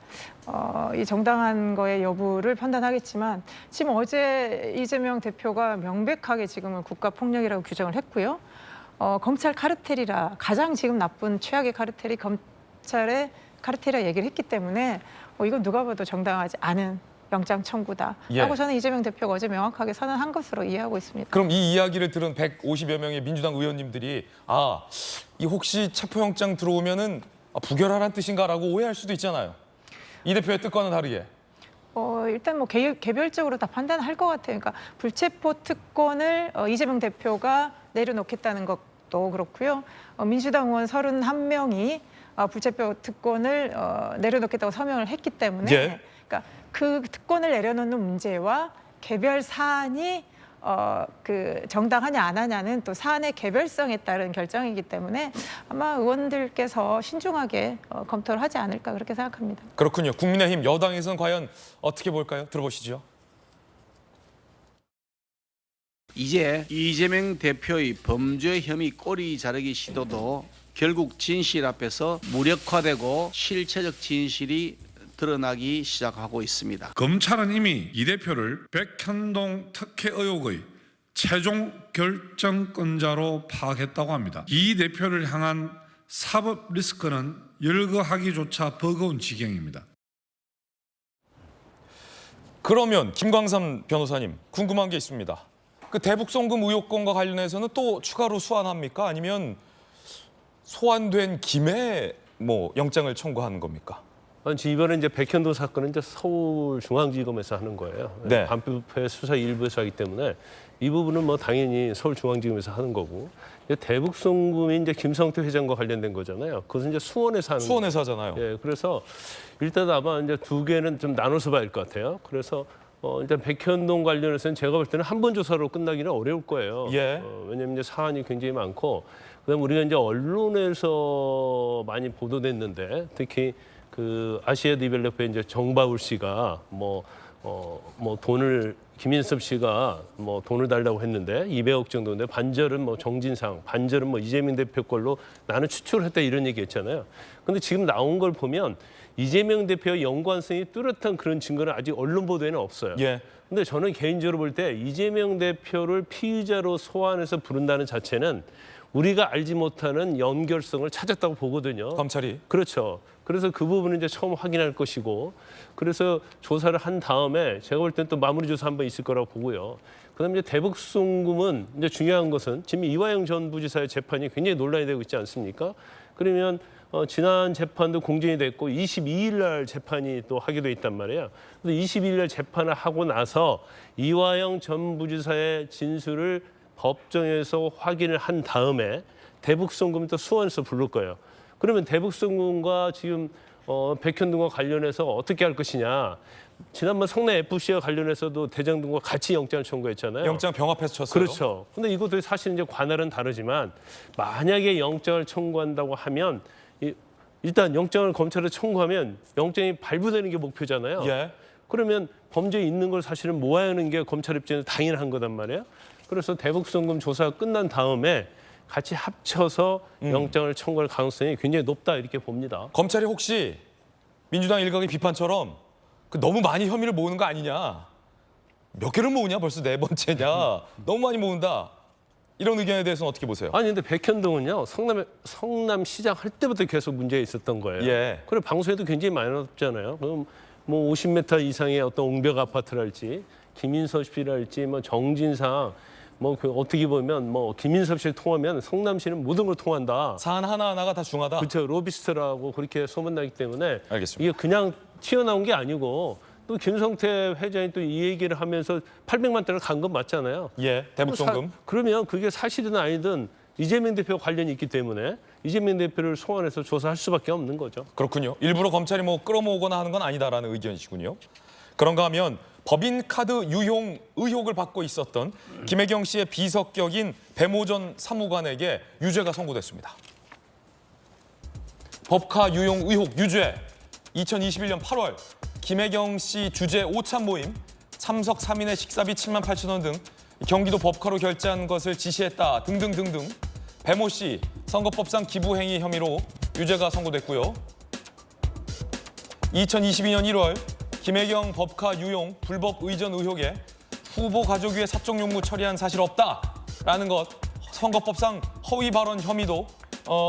이 정당한 거의 여부를 판단하겠지만 지금 어제 이재명 대표가 명백하게 지금은 국가폭력이라고 규정을 했고요. 검찰 카르텔이라 가장 지금 나쁜 최악의 카르텔이 검찰의 카르텔이라 얘기를 했기 때문에 이건 누가 봐도 정당하지 않은 영장 청구다라고 예. 저는 이재명 대표가 어제 명확하게 선언한 것으로 이해하고 있습니다. 그럼 이 이야기를 들은 150여 명의 민주당 의원님들이 이 혹시 체포영장 들어오면은 부결하라는 뜻인가라고 오해할 수도 있잖아요. 이 대표의 뜻과는 다르게. 일단 개별적으로 다 판단할 것 같아요. 그러니까 불체포 특권을 이재명 대표가 내려놓겠다는 것도 그렇고요. 민주당 의원 31명이 불체포 특권을 내려놓겠다고 서명을 했기 때문에 예. 그러니까 그 특권을 내려놓는 문제와 개별 사안이 그 정당하냐 안 하냐는 또 사안의 개별성에 따른 결정이기 때문에 아마 의원들께서 신중하게 검토를 하지 않을까 그렇게 생각합니다. 그렇군요. 국민의힘 여당에서는 과연 어떻게 볼까요? 들어보시죠. 이제 이재명 대표의 범죄 혐의 꼬리 자르기 시도도 결국 진실 앞에서 무력화되고 실체적 진실이 드러나기 시작하고 있습니다. 검찰은 이미 이 대표를 백현동 특혜 의혹의 최종 결정권자로 파악했다고 합니다. 이 대표를 향한 사법 리스크는 열거하기조차 버거운 지경입니다. 그러면 김광삼 변호사님 궁금한 게 있습니다. 그 대북 송금 의혹건과 관련해서는 또 추가로 소환합니까? 아니면 소환된 김에 영장을 청구하는 겁니까? 이번에 이제 백현동 사건은 이제 서울중앙지검에서 하는 거예요. 네. 반부패 수사 일부에서 하기 때문에 이 부분은 당연히 서울중앙지검에서 하는 거고 대북 송금이 이제 김성태 회장과 관련된 거잖아요. 그것은 이제 수원에서 하는 수원에서 하잖아요. 예, 그래서 일단 아마 이제 두 개는 좀 나눠서 봐야 할 것 같아요. 그래서 일단 백현동 관련해서는 제가 볼 때는 한 번 조사로 끝나기는 어려울 거예요. 예. 왜냐하면 이제 사안이 굉장히 많고 그다음 우리가 이제 언론에서 많이 보도됐는데 특히 그 아시아 디벨로퍼의 이제 정바울 씨가 돈을 김인섭 씨가 돈을 달라고 했는데 200억 정도인데 반절은 정진상, 반절은 이재명 대표 걸로 나는 추출을 했다 이런 얘기했잖아요. 근데 지금 나온 걸 보면 이재명 대표의 연관성이 뚜렷한 그런 증거는 아직 언론 보도에는 없어요. 예. 근데 저는 개인적으로 볼 때 이재명 대표를 피의자로 소환해서 부른다는 자체는 우리가 알지 못하는 연결성을 찾았다고 보거든요. 검찰이. 그렇죠. 그래서 그 부분은 이제 처음 확인할 것이고 그래서 조사를 한 다음에 제가 볼 때는 또 마무리 조사 한번 있을 거라고 보고요. 그다음에 이제 대북 송금은 이제 중요한 것은 지금 이화영 전 부지사의 재판이 굉장히 논란이 되고 있지 않습니까? 그러면 지난 재판도 공정이 됐고 22일 날 재판이 또 하게 돼 있단 말이에요. 그래서 22일 날 재판을 하고 나서 이화영 전 부지사의 진술을 법정에서 확인을 한 다음에 대북 송금을 또 수원에서 부를 거예요. 그러면 대북 송금과 지금 백현동과 관련해서 어떻게 할 것이냐. 지난번 성남 FC와 관련해서도 대장동과 같이 영장을 청구했잖아요. 영장 병합해서 쳤어요. 그렇죠. 근데 이것도 사실 이제 관할은 다르지만 만약에 영장을 청구한다고 하면 일단 영장을 검찰에 청구하면 영장이 발부되는 게 목표잖아요. 예. 그러면 범죄에 있는 걸 사실은 모아내는 게 검찰 입장에서 당연한 거단 말이에요. 그래서 대북 송금 조사가 끝난 다음에 같이 합쳐서 영장을 청구할 가능성이 굉장히 높다 이렇게 봅니다. 검찰이 혹시 민주당 일각의 비판처럼 너무 많이 혐의를 모으는 거 아니냐. 몇 개를 모으냐 벌써 4번째냐. 너무 많이 모은다. 이런 의견에 대해서는 어떻게 보세요? 아니 근데 백현동은요 성남시장 할 때부터 계속 문제가 있었던 거예요. 예. 그리고 방송에도 굉장히 많이 나왔잖아요. 그럼 50m 이상의 어떤 옹벽 아파트랄지 김인섭 씨랄지 정진상 어떻게 보면 김인섭 씨를 통하면 성남시는 모든 걸 통한다. 사안 하나하나가 다 중하다. 그렇죠. 로비스트라고 그렇게 소문나기 때문에 알겠습니다. 이게 그냥 튀어나온 게 아니고 또 김성태 회장이 또 이 얘기를 하면서 800만 대를 간 건 맞잖아요. 예, 대북 송금. 그러면 그게 사실은 아니든 이재명 대표와 관련이 있기 때문에 이재명 대표를 소환해서 조사할 수밖에 없는 거죠. 그렇군요. 일부러 검찰이 뭐 끌어모으거나 하는 건 아니다라는 의견이시군요. 그런가 하면 법인카드 유용 의혹을 받고 있었던 김혜경 씨의 비석격인 배모전 사무관에게 유죄가 선고됐습니다. 법카 유용 의혹 유죄. 2021년 8월 김혜경 씨 주재 오찬 모임 참석 3인의 식사비 7만 8천 원 등 경기도 법카로 결제한 것을 지시했다 등등등등 배모 씨 선거법상 기부행위 혐의로 유죄가 선고됐고요. 2022년 1월 김혜경 법카 유용 불법 의전 의혹에 후보 가족위에 사적 용무 처리한 사실 없다라는 것 선거법상 허위 발언 혐의도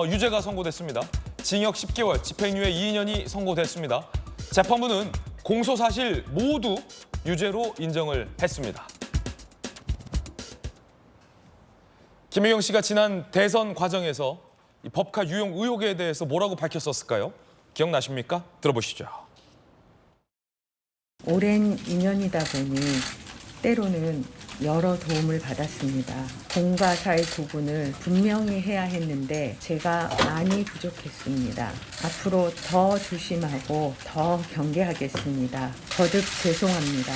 유죄가 선고됐습니다. 징역 10개월, 집행유예 2년이 선고됐습니다. 재판부는 공소 사실 모두 유죄로 인정을 했습니다. 김혜경 씨가 지난 대선 과정에서 이 법카 유용 의혹에 대해서 뭐라고 밝혔었을까요? 기억나십니까? 들어보시죠. 오랜 인연이다 보니 때로는 여러 도움을 받았습니다. 공과 사의 구분을 분명히 해야 했는데 제가 많이 부족했습니다. 앞으로 더 조심하고 더 경계하겠습니다. 거듭 죄송합니다.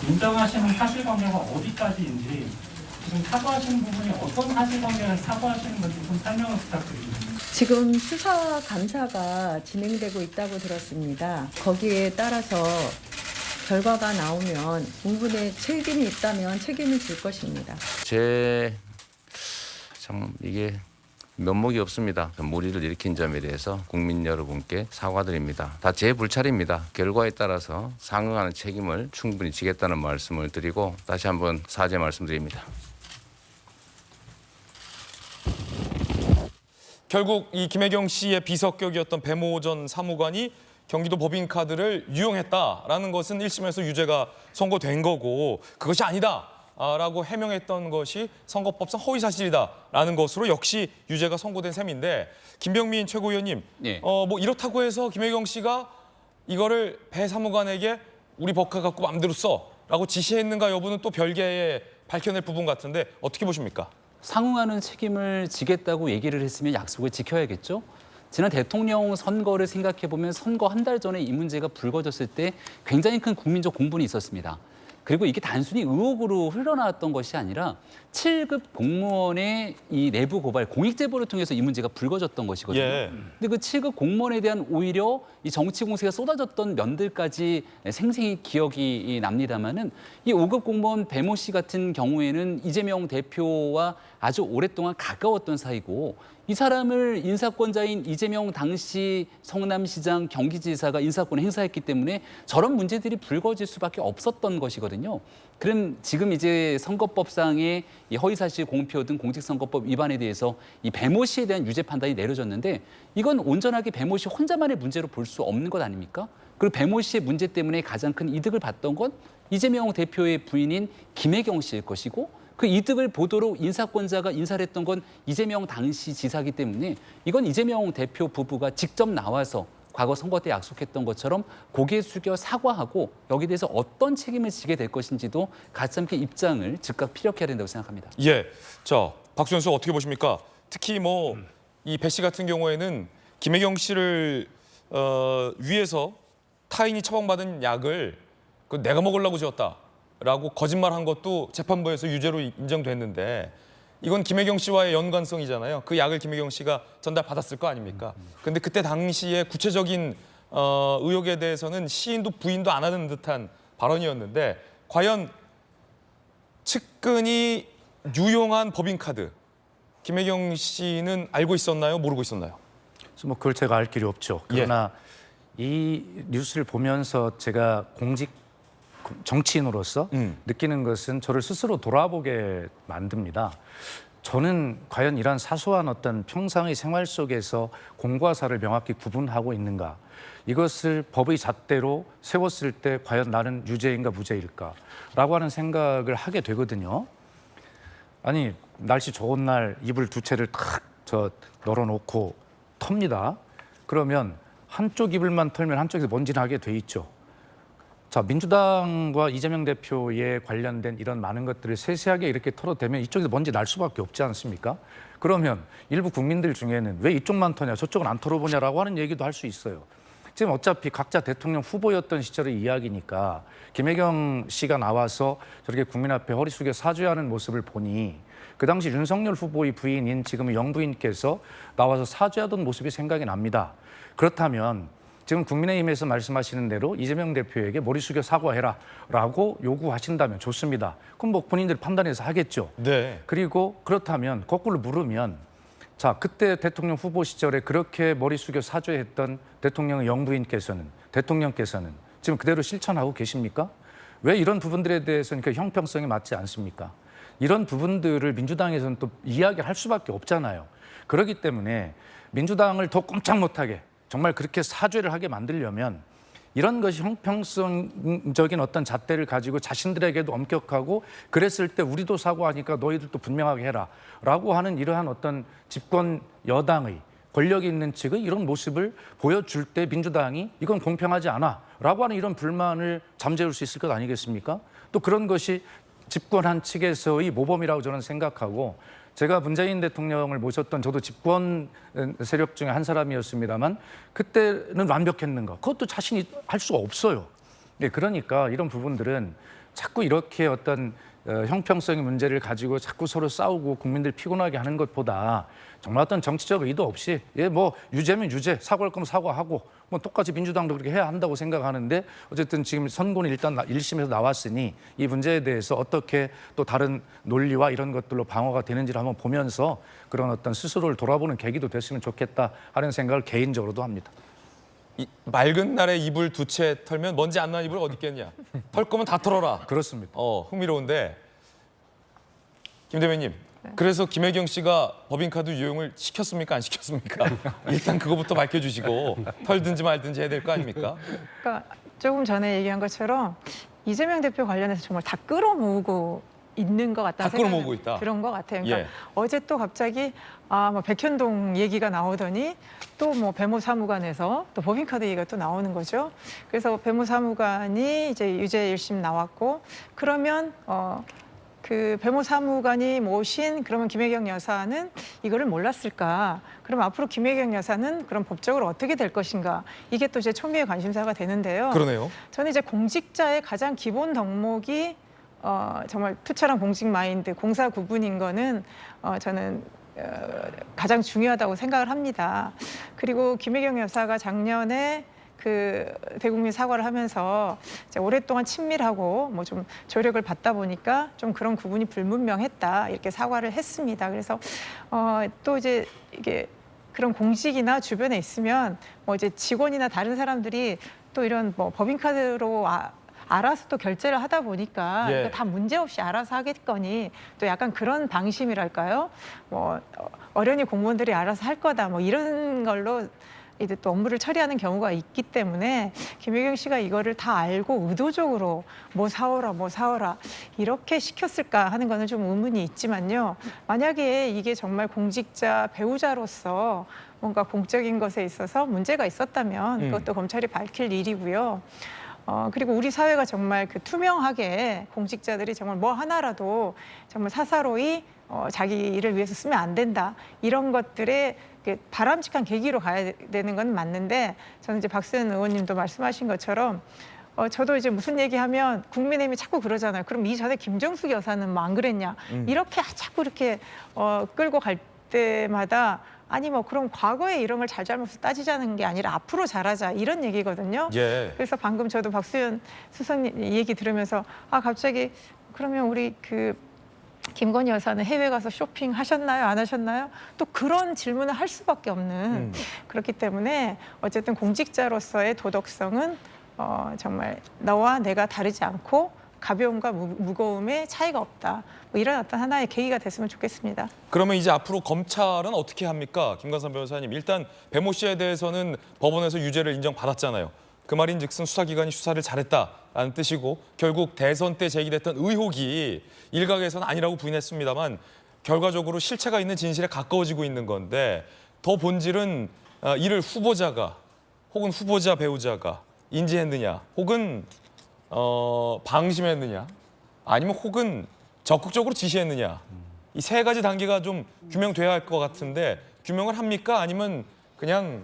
인정하시는 사실관계가 어디까지인지 지금 사과하시는 부분이 어떤 사실관계를 사과하시는 건지 좀 설명을 부탁드립니다. 지금 수사감사가 진행되고 있다고 들었습니다. 거기에 따라서 결과가 나오면 부분에 책임이 있다면 책임을 질 것입니다. 참 이게 면목이 없습니다. 무리를 일으킨 점에 대해서 국민 여러분께 사과드립니다. 다 제 불찰입니다. 결과에 따라서 상응하는 책임을 충분히 지겠다는 말씀을 드리고 다시 한번 사죄 말씀드립니다. 결국 이 김혜경 씨의 비석격이었던 배모 전 사무관이 경기도 법인카드를 유용했다라는 것은 1심에서 유죄가 선고된 거고 그것이 아니다라고 해명했던 것이 선거법상 허위사실이다라는 것으로 역시 유죄가 선고된 셈인데 김병민 최고위원님, 뭐 이렇다고 해서 김혜경 씨가 이거를 배 사무관에게 우리 법카 갖고 마음대로 써라고 지시했는가 여부는 또 별개의 밝혀낼 부분 같은데 어떻게 보십니까? 상응하는 책임을 지겠다고 얘기를 했으면 약속을 지켜야겠죠. 지난 대통령 선거를 생각해보면 선거 한 달 전에 이 문제가 불거졌을 때 굉장히 큰 국민적 공분이 있었습니다. 그리고 이게 단순히 의혹으로 흘러나왔던 것이 아니라 7급 공무원의 이 내부 고발, 공익 제보를 통해서 이 문제가 불거졌던 것이거든요. 근데 그 7급 공무원에 대한 오히려 이 정치 공세가 쏟아졌던 면들까지 생생히 기억이 납니다만은 이 5급 공무원 배모 씨 같은 경우에는 이재명 대표와 아주 오랫동안 가까웠던 사이고 이 사람을 인사권자인 이재명 당시 성남시장 경기지사가 인사권을 행사했기 때문에 저런 문제들이 불거질 수밖에 없었던 것이거든요. 그럼 지금 이제 선거법상의 이 허위사실 공표 등 공직선거법 위반에 대해서 이 배모 씨에 대한 유죄 판단이 내려졌는데 이건 온전하게 배모 씨 혼자만의 문제로 볼 수 없는 것 아닙니까? 그리고 배모 씨의 문제 때문에 가장 큰 이득을 봤던 건 이재명 대표의 부인인 김혜경 씨일 것이고 그 이득을 보도록 인사권자가 인사를 했던 건 이재명 당시 지사이기 때문에 이건 이재명 대표 부부가 직접 나와서 과거 선거 때 약속했던 것처럼 고개 숙여 사과하고 여기에 대해서 어떤 책임을 지게 될 것인지도 같이 함께 입장을 즉각 피력해야 된다고 생각합니다. 예, 자 박수현 씨 어떻게 보십니까? 특히 뭐 이 배 씨 같은 경우에는 김혜경 씨를 위해서 타인이 처방받은 약을 내가 먹으려고 지었다라고 거짓말한 것도 재판부에서 유죄로 인정됐는데 이건 김혜경 씨와의 연관성이잖아요. 그 약을 김혜경 씨가 전달받았을 거 아닙니까? 근데 그때 당시에 구체적인 의혹에 대해서는 시인도 부인도 안 하는 듯한 발언이었는데 과연 측근이 유용한 법인카드 김혜경 씨는 알고 있었나요? 모르고 있었나요? 그래서 뭐 그걸 제가 알 길이 없죠. 그러나 이 뉴스를 보면서 제가 정치인으로서 느끼는 것은 저를 스스로 돌아보게 만듭니다. 저는 과연 이러한 사소한 어떤 평상의 생활 속에서 공과 사를 명확히 구분하고 있는가? 이것을 법의 잣대로 세웠을 때 과연 나는 유죄인가 무죄일까? 라고 하는 생각을 하게 되거든요. 아니 날씨 좋은 날 이불 두 채를 탁 널어놓고 텁니다. 그러면 한쪽 이불만 털면 한쪽에서 먼지 나게 돼 있죠. 자, 민주당과 이재명 대표에 관련된 이런 많은 것들을 세세하게 이렇게 털어대면 이쪽에서 먼지 날 수밖에 없지 않습니까? 그러면 일부 국민들 중에는 왜 이쪽만 터냐, 저쪽은 안 털어보냐라고 하는 얘기도 할 수 있어요. 지금 어차피 각자 대통령 후보였던 시절의 이야기니까 김혜경 씨가 나와서 저렇게 국민 앞에 허리 숙여 사죄하는 모습을 보니 그 당시 윤석열 후보의 부인인 지금 영부인께서 나와서 사죄하던 모습이 생각이 납니다. 그렇다면 지금 국민의힘에서 말씀하시는 대로 이재명 대표에게 머리 숙여 사과해라라고 요구하신다면 좋습니다. 그럼 뭐 본인들 판단해서 하겠죠. 네. 그리고 그렇다면 거꾸로 물으면 자, 그때 대통령 후보 시절에 그렇게 머리 숙여 사죄했던 대통령의 영부인께서는 대통령께서는 지금 그대로 실천하고 계십니까? 왜 이런 부분들에 대해서는 그 형평성이 맞지 않습니까? 이런 부분들을 민주당에서는 또 이야기할 수밖에 없잖아요. 그렇기 때문에 민주당을 더 꼼짝 못하게 정말 그렇게 사죄를 하게 만들려면 이런 것이 형평성적인 어떤 잣대를 가지고 자신들에게도 엄격하고 그랬을 때 우리도 사과하니까 너희들도 분명하게 해라 라고 하는 이러한 어떤 집권 여당의 권력이 있는 측의 이런 모습을 보여줄 때 민주당이 이건 공평하지 않아 라고 하는 이런 불만을 잠재울 수 있을 것 아니겠습니까? 또 그런 것이 집권한 측에서의 모범이라고 저는 생각하고 제가 문재인 대통령을 모셨던 저도 집권 세력 중에 한 사람이었습니다만 그때는 완벽했는가? 그것도 자신이 할 수가 없어요. 네, 그러니까 이런 부분들은 자꾸 이렇게 어떤 형평성의 문제를 가지고 자꾸 서로 싸우고 국민들 피곤하게 하는 것보다 정말 어떤 정치적 의도 없이 뭐 유죄면 유죄, 사과할 거면 사과하고 뭐 똑같이 민주당도 그렇게 해야 한다고 생각하는데 어쨌든 지금 선고는 일단 1심에서 나왔으니 이 문제에 대해서 어떻게 또 다른 논리와 이런 것들로 방어가 되는지를 한번 보면서 그런 어떤 스스로를 돌아보는 계기도 됐으면 좋겠다 하는 생각을 개인적으로도 합니다. 이 맑은 날에 이불 두 채 털면 먼지 안 나는 이불 어디 있겠냐. 털 거면 다 털어라. 그렇습니다. 흥미로운데 김 대변인. 그래서 김혜경 씨가 법인카드 유용을 시켰습니까? 안 시켰습니까? 일단 그거부터 밝혀주시고 털든지 말든지 해야 될 거 아닙니까? 그러니까 조금 전에 얘기한 것처럼 이재명 대표 관련해서 정말 다 끌어모으고 있는 것 같다는 끌어모으고 있다. 그런 것 같아요. 그러니까 예. 어제 또 갑자기 뭐 백현동 얘기가 나오더니 또 뭐 배모사무관에서 또 법인카드 얘기가 또 나오는 거죠. 그래서 배모사무관이 이제 유죄 1심 나왔고 그러면 그 배모사무관이 모신 그러면 김혜경 여사는 이거를 몰랐을까? 그럼 앞으로 김혜경 여사는 그럼 법적으로 어떻게 될 것인가? 이게 또 이제 초미의 관심사가 되는데요. 그러네요. 저는 이제 공직자의 가장 기본 덕목이 정말 투철한 공직 마인드, 공사 구분인 거는 저는 가장 중요하다고 생각을 합니다. 그리고 김혜경 여사가 작년에 그 대국민 사과를 하면서 이제 오랫동안 친밀하고 뭐 좀 조력을 받다 보니까 좀 그런 구분이 불분명했다 이렇게 사과를 했습니다. 그래서 또 이제 이게 그런 공직이나 주변에 있으면 뭐 이제 직원이나 다른 사람들이 또 이런 뭐 법인카드로 알아서 또 결제를 하다 보니까 예. 그러니까 다 문제 없이 알아서 하겠거니 또 약간 그런 방심이랄까요? 뭐 어련히 공무원들이 알아서 할 거다 뭐 이런 걸로 이제 또 업무를 처리하는 경우가 있기 때문에 김혜경 씨가 이거를 다 알고 의도적으로 뭐 사오라 이렇게 시켰을까 하는 거는 좀 의문이 있지만요. 만약에 이게 정말 공직자 배우자로서 뭔가 공적인 것에 있어서 문제가 있었다면 그것도 검찰이 밝힐 일이고요. 그리고 우리 사회가 정말 그 투명하게 공직자들이 정말 뭐 하나라도 정말 사사로이 자기 일을 위해서 쓰면 안 된다. 이런 것들에 바람직한 계기로 가야 되는 건 맞는데 저는 이제 박수현 의원님도 말씀하신 것처럼 저도 이제 무슨 얘기하면 국민의힘이 자꾸 그러잖아요. 그럼 이전에 김정숙 여사는 뭐 안 그랬냐. 이렇게 자꾸 이렇게 끌고 갈 때마다 아니 뭐 그럼 과거에 이런 걸 잘잘못을 따지자는 게 아니라 앞으로 잘하자 이런 얘기거든요. 예. 그래서 방금 저도 박수현 수석님 얘기 들으면서 갑자기 그러면 우리 그 김건희 여사는 해외 가서 쇼핑 하셨나요? 안 하셨나요? 또 그런 질문을 할 수밖에 없는 그렇기 때문에 어쨌든 공직자로서의 도덕성은 정말 너와 내가 다르지 않고 가벼움과 무거움의 차이가 없다. 뭐 이런 어떤 하나의 계기가 됐으면 좋겠습니다. 그러면 이제 앞으로 검찰은 어떻게 합니까? 김관삼 변호사님. 일단 배모 씨에 대해서는 법원에서 유죄를 인정받았잖아요. 그 말인즉슨 수사기관이 수사를 잘했다라는 뜻이고 결국 대선 때 제기됐던 의혹이 일각에서는 아니라고 부인했습니다만 결과적으로 실체가 있는 진실에 가까워지고 있는 건데 더 본질은 이를 후보자가 혹은 후보자 배우자가 인지했느냐 혹은 방심했느냐, 아니면 혹은 적극적으로 지시했느냐, 이 세 가지 단계가 좀 규명돼야 할 것 같은데 규명을 합니까? 아니면 그냥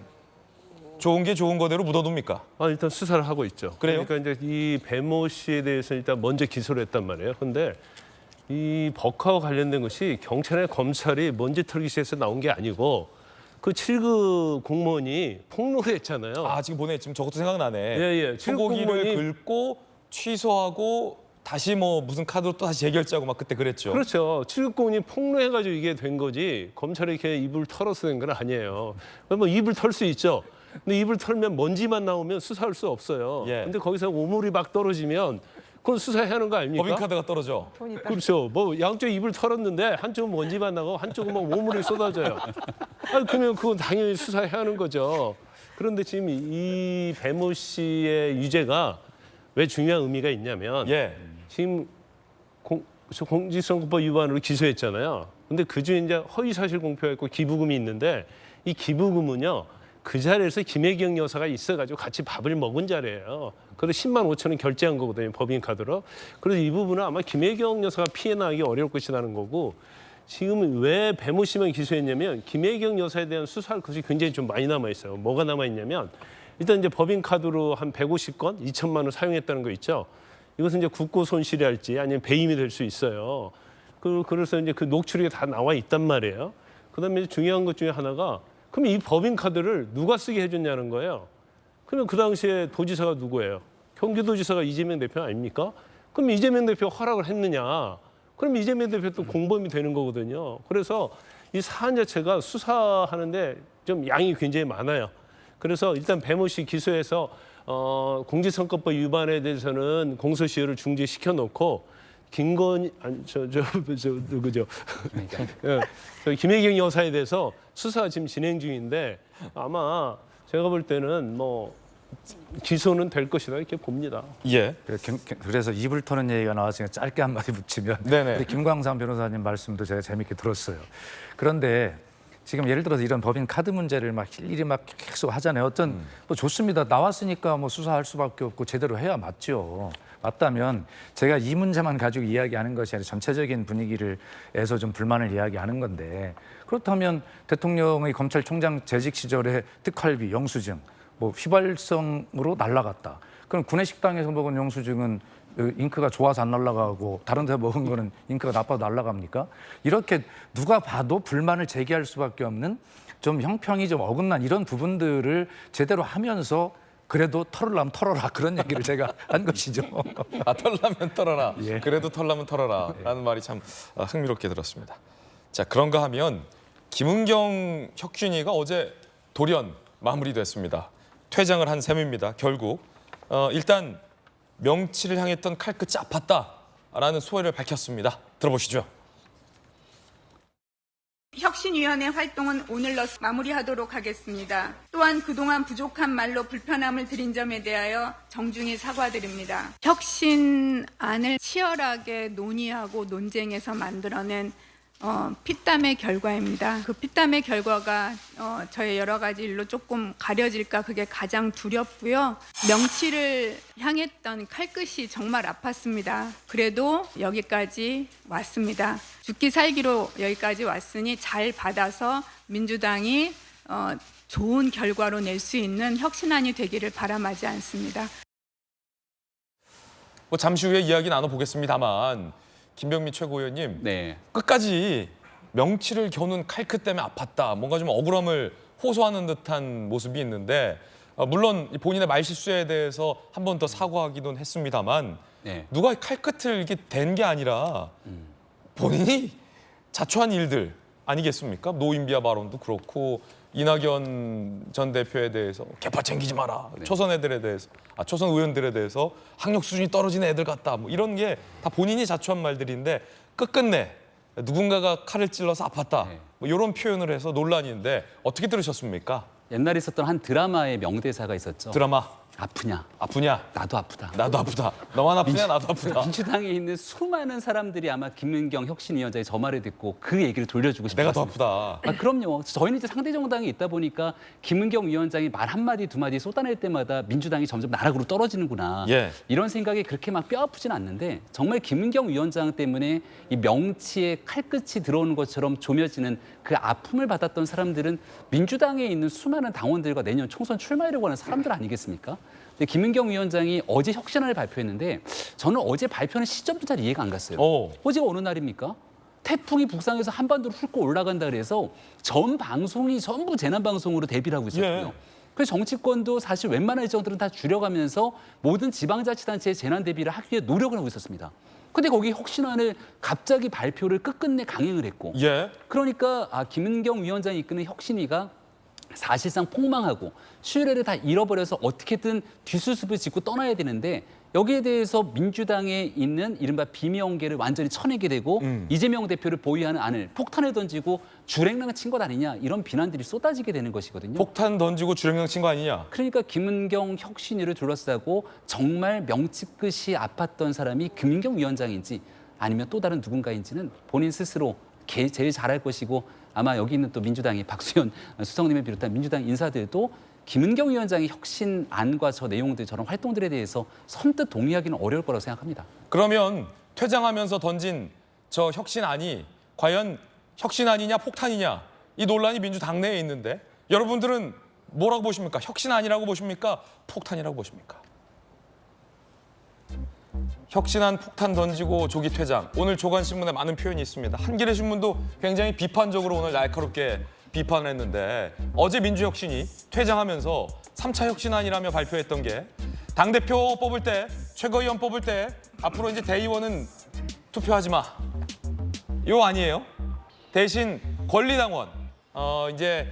좋은 게 좋은 거대로 묻어둡니까? 일단 수사를 하고 있죠. 그래요? 그러니까 이제 이 배모 씨에 대해서 일단 먼저 기소를 했단 말이에요. 근데 이 버카와 관련된 것이 경찰이나 검찰이 먼지 털기 시에서 나온 게 아니고 그 7급 공무원이 폭로를 했잖아요. 지금 보내 지금 저것도 생각나네. 예. 소고기를 긁고 취소하고 다시 뭐 무슨 카드로 또 다시 재결제하고 막 그때 그랬죠. 그렇죠. 7급 공무원이 폭로해가지고 이게 된 거지 검찰이 이렇게 입을 털어서 된 건 아니에요. 뭐 입을 털 수 있죠. 근데 입을 털면 먼지만 나오면 수사할 수 없어요. 근데 거기서 오물이 막 떨어지면 그건 수사해야 하는 거 아닙니까? 법인카드가 떨어져. 그렇죠. 뭐 양쪽 입을 털었는데 한쪽은 먼지만 나고 한쪽은 뭐 오물이 쏟아져요. 그러면 그건 당연히 수사해야 하는 거죠. 그런데 지금 이 배모 씨의 유죄가 왜 중요한 의미가 있냐면 지금 공직선거법 위반으로 기소했잖아요. 근데 그중에 이제 허위사실 공표했고 기부금이 있는데 이 기부금은요. 그 자리에서 김혜경 여사가 있어가지고 같이 밥을 먹은 자리예요. 그래서 10만 5천 원 결제한 거거든요. 법인카드로. 그래서 이 부분은 아마 김혜경 여사가 피해 나기 어려울 것이라는 거고 지금 왜 배모 씨만 기소했냐면 김혜경 여사에 대한 수사할 것이 굉장히 좀 많이 남아있어요. 뭐가 남아있냐면 일단 이제 법인카드로 한 150건, 2천만 원 사용했다는 거 있죠. 이것은 이제 국고 손실이랄지 아니면 배임이 될 수 있어요. 그래서 이제 그 녹취록에 다 나와 있단 말이에요. 그다음에 중요한 것 중에 하나가 그럼 이 법인카드를 누가 쓰게 해줬냐는 거예요. 그러면 그 당시에 도지사가 누구예요? 경기도지사가 이재명 대표 아닙니까? 그럼 이재명 대표가 허락을 했느냐? 그럼 이재명 대표 또 공범이 되는 거거든요. 그래서 이 사안 자체가 수사하는데 좀 양이 굉장히 많아요. 그래서 일단 배모 씨 기소해서 공직선거법 위반에 대해서는 공소시효를 중지시켜 놓고 김건희 누구죠? 김혜경 여사에 대해서 수사가 지금 진행 중인데 아마 제가 볼 때는 뭐 기소는 될 것이다 이렇게 봅니다. 그래서 입을 터는 얘기가 나왔으니까 짧게 한마디 붙이면 우리 김광삼 변호사님 말씀도 제가 재밌게 들었어요. 그런데 지금 예를 들어서 이런 법인 카드 문제를 막 일일이 막 계속 하잖아요. 어떤 뭐 좋습니다. 나왔으니까 뭐 수사할 수밖에 없고 제대로 해야 맞죠. 맞다면 제가 이 문제만 가지고 이야기하는 것이 아니라 전체적인 분위기를에서 좀 불만을 이야기하는 건데 그렇다면 대통령의 검찰총장 재직 시절에 특활비, 영수증, 뭐 휘발성으로 날라갔다. 그럼 구내식당에서 먹은 영수증은 잉크가 좋아서 안 날아가고 다른 데 먹은 거는 잉크가 나빠서 날아갑니까? 이렇게 누가 봐도 불만을 제기할 수밖에 없는 좀 형평이 좀 어긋난 이런 부분들을 제대로 하면서 그래도 털으려면 털어라 그런 얘기를 제가 한 것이죠. 털라면 털어라. 그래도 털라면 털어라. 라는 말이 참 흥미롭게 들었습니다. 자, 그런가 하면 김은경 혁신위가 어제 돌연 마무리됐습니다. 퇴장을 한 셈입니다. 결국 일단 명치를 향했던 칼끝이 아팠다라는 소회를 밝혔습니다. 들어보시죠. 혁신위원회 활동은 오늘로 마무리하도록 하겠습니다. 또한 그동안 부족한 말로 불편함을 드린 점에 대하여 정중히 사과드립니다. 혁신안을 치열하게 논의하고 논쟁해서 만들어낸 피땀의 결과입니다. 그 피땀의 결과가 저의 여러 가지 일로 조금 가려질까 그게 가장 두렵고요. 명치를 향했던 칼끝이 정말 아팠습니다. 그래도 여기까지 왔습니다. 죽기 살기로 여기까지 왔으니 잘 받아서 민주당이 좋은 결과로 낼 수 있는 혁신안이 되기를 바람하지 않습니다. 뭐 잠시 후에 이야기 나눠보겠습니다만 김병민 최고위원님, 끝까지 명치를 겨눈 칼끝 때문에 아팠다. 뭔가 좀 억울함을 호소하는 듯한 모습이 있는데 물론 본인의 말실수에 대해서 한 번 더 사과하기도 했습니다만 누가 칼끝을 이렇게 댄 게 아니라 본인이 자초한 일들 아니겠습니까? 노인비하 발언도 그렇고 이낙연 전 대표에 대해서 개파 챙기지 마라. 초선 애들에 대해서, 초선 의원들에 대해서 학력 수준이 떨어지는 애들 같다. 뭐 이런 게 다 본인이 자초한 말들인데 끝끝내 누군가가 칼을 찔러서 아팠다. 뭐 이런 표현을 해서 논란인데 어떻게 들으셨습니까? 옛날에 있었던 한 드라마의 명대사가 있었죠. 드라마? 아프냐? 아프냐? 나도 아프다. 나도 아프다. 너만 아프냐? 나도 아프다. 민주당에 있는 수많은 사람들이 아마 김은경 혁신위원장의 저 말을 듣고 그 얘기를 돌려주고 싶어요. 내가 더 아프다. 그럼요. 저희는 이제 상대 정당에 있다 보니까 김은경 위원장이 말 한마디 두 마디 쏟아낼 때마다 민주당이 점점 나락으로 떨어지는구나. 예. 이런 생각이 그렇게 막 뼈 아프진 않는데 정말 김은경 위원장 때문에 이 명치에 칼끝이 들어오는 것처럼 조며지는 그 아픔을 받았던 사람들은 민주당에 있는 수많은 당원들과 내년 총선 출마하려고 하는 사람들 아니겠습니까? 근데 김은경 위원장이 어제 혁신안을 발표했는데 저는 어제 발표하는 시점도 잘 이해가 안 갔어요. 어제가 어느 날입니까? 태풍이 북상해서 한반도로 훑고 올라간다 그래서 전 방송이 전부 재난 방송으로 대비를 하고 있었고요. 예. 그래서 정치권도 사실 웬만한 일정들은 다 줄여가면서 모든 지방자치단체의 재난 대비를 하기 위해 노력을 하고 있었습니다. 근데 거기 혁신안을 갑자기 발표를 끝끝내 강행을 했고 예. 그러니까 김은경 위원장이 이끄는 혁신위가 사실상 폭망하고 신뢰를 다 잃어버려서 어떻게든 뒷수습을 짓고 떠나야 되는데 여기에 대해서 민주당에 있는 이른바 비명계를 완전히 쳐내게 되고 이재명 대표를 보위하는 안을 폭탄을 던지고 주랭랑 친 것 아니냐 이런 비난들이 쏟아지게 되는 것이거든요. 폭탄 던지고 주랭랑 친 거 아니냐? 그러니까 김은경 혁신위를 둘러싸고 정말 명치끝이 아팠던 사람이 김은경 위원장인지 아니면 또 다른 누군가인지는 본인 스스로 제일 잘할 것이고 아마 여기 있는 또 민주당이 박수현 수석님을 비롯한 민주당 인사들도 김은경 위원장의 혁신안과 저 내용들 저런 활동들에 대해서 선뜻 동의하기는 어려울 거라고 생각합니다. 그러면 퇴장하면서 던진 저 혁신안이 과연 혁신안이냐 폭탄이냐 이 논란이 민주당 내에 있는데 여러분들은 뭐라고 보십니까? 혁신안이라고 보십니까? 폭탄이라고 보십니까? 혁신안 폭탄 던지고 조기 퇴장. 오늘 조간신문에 많은 표현이 있습니다. 한겨레 신문도 굉장히 비판적으로 오늘 날카롭게 비판을 했는데 어제 민주혁신이 퇴장하면서 3차 혁신안이라며 발표했던 게 당대표 뽑을 때, 최고위원 뽑을 때 앞으로 이제 대의원은 투표하지 마. 이거 아니에요. 대신 권리당원, 이제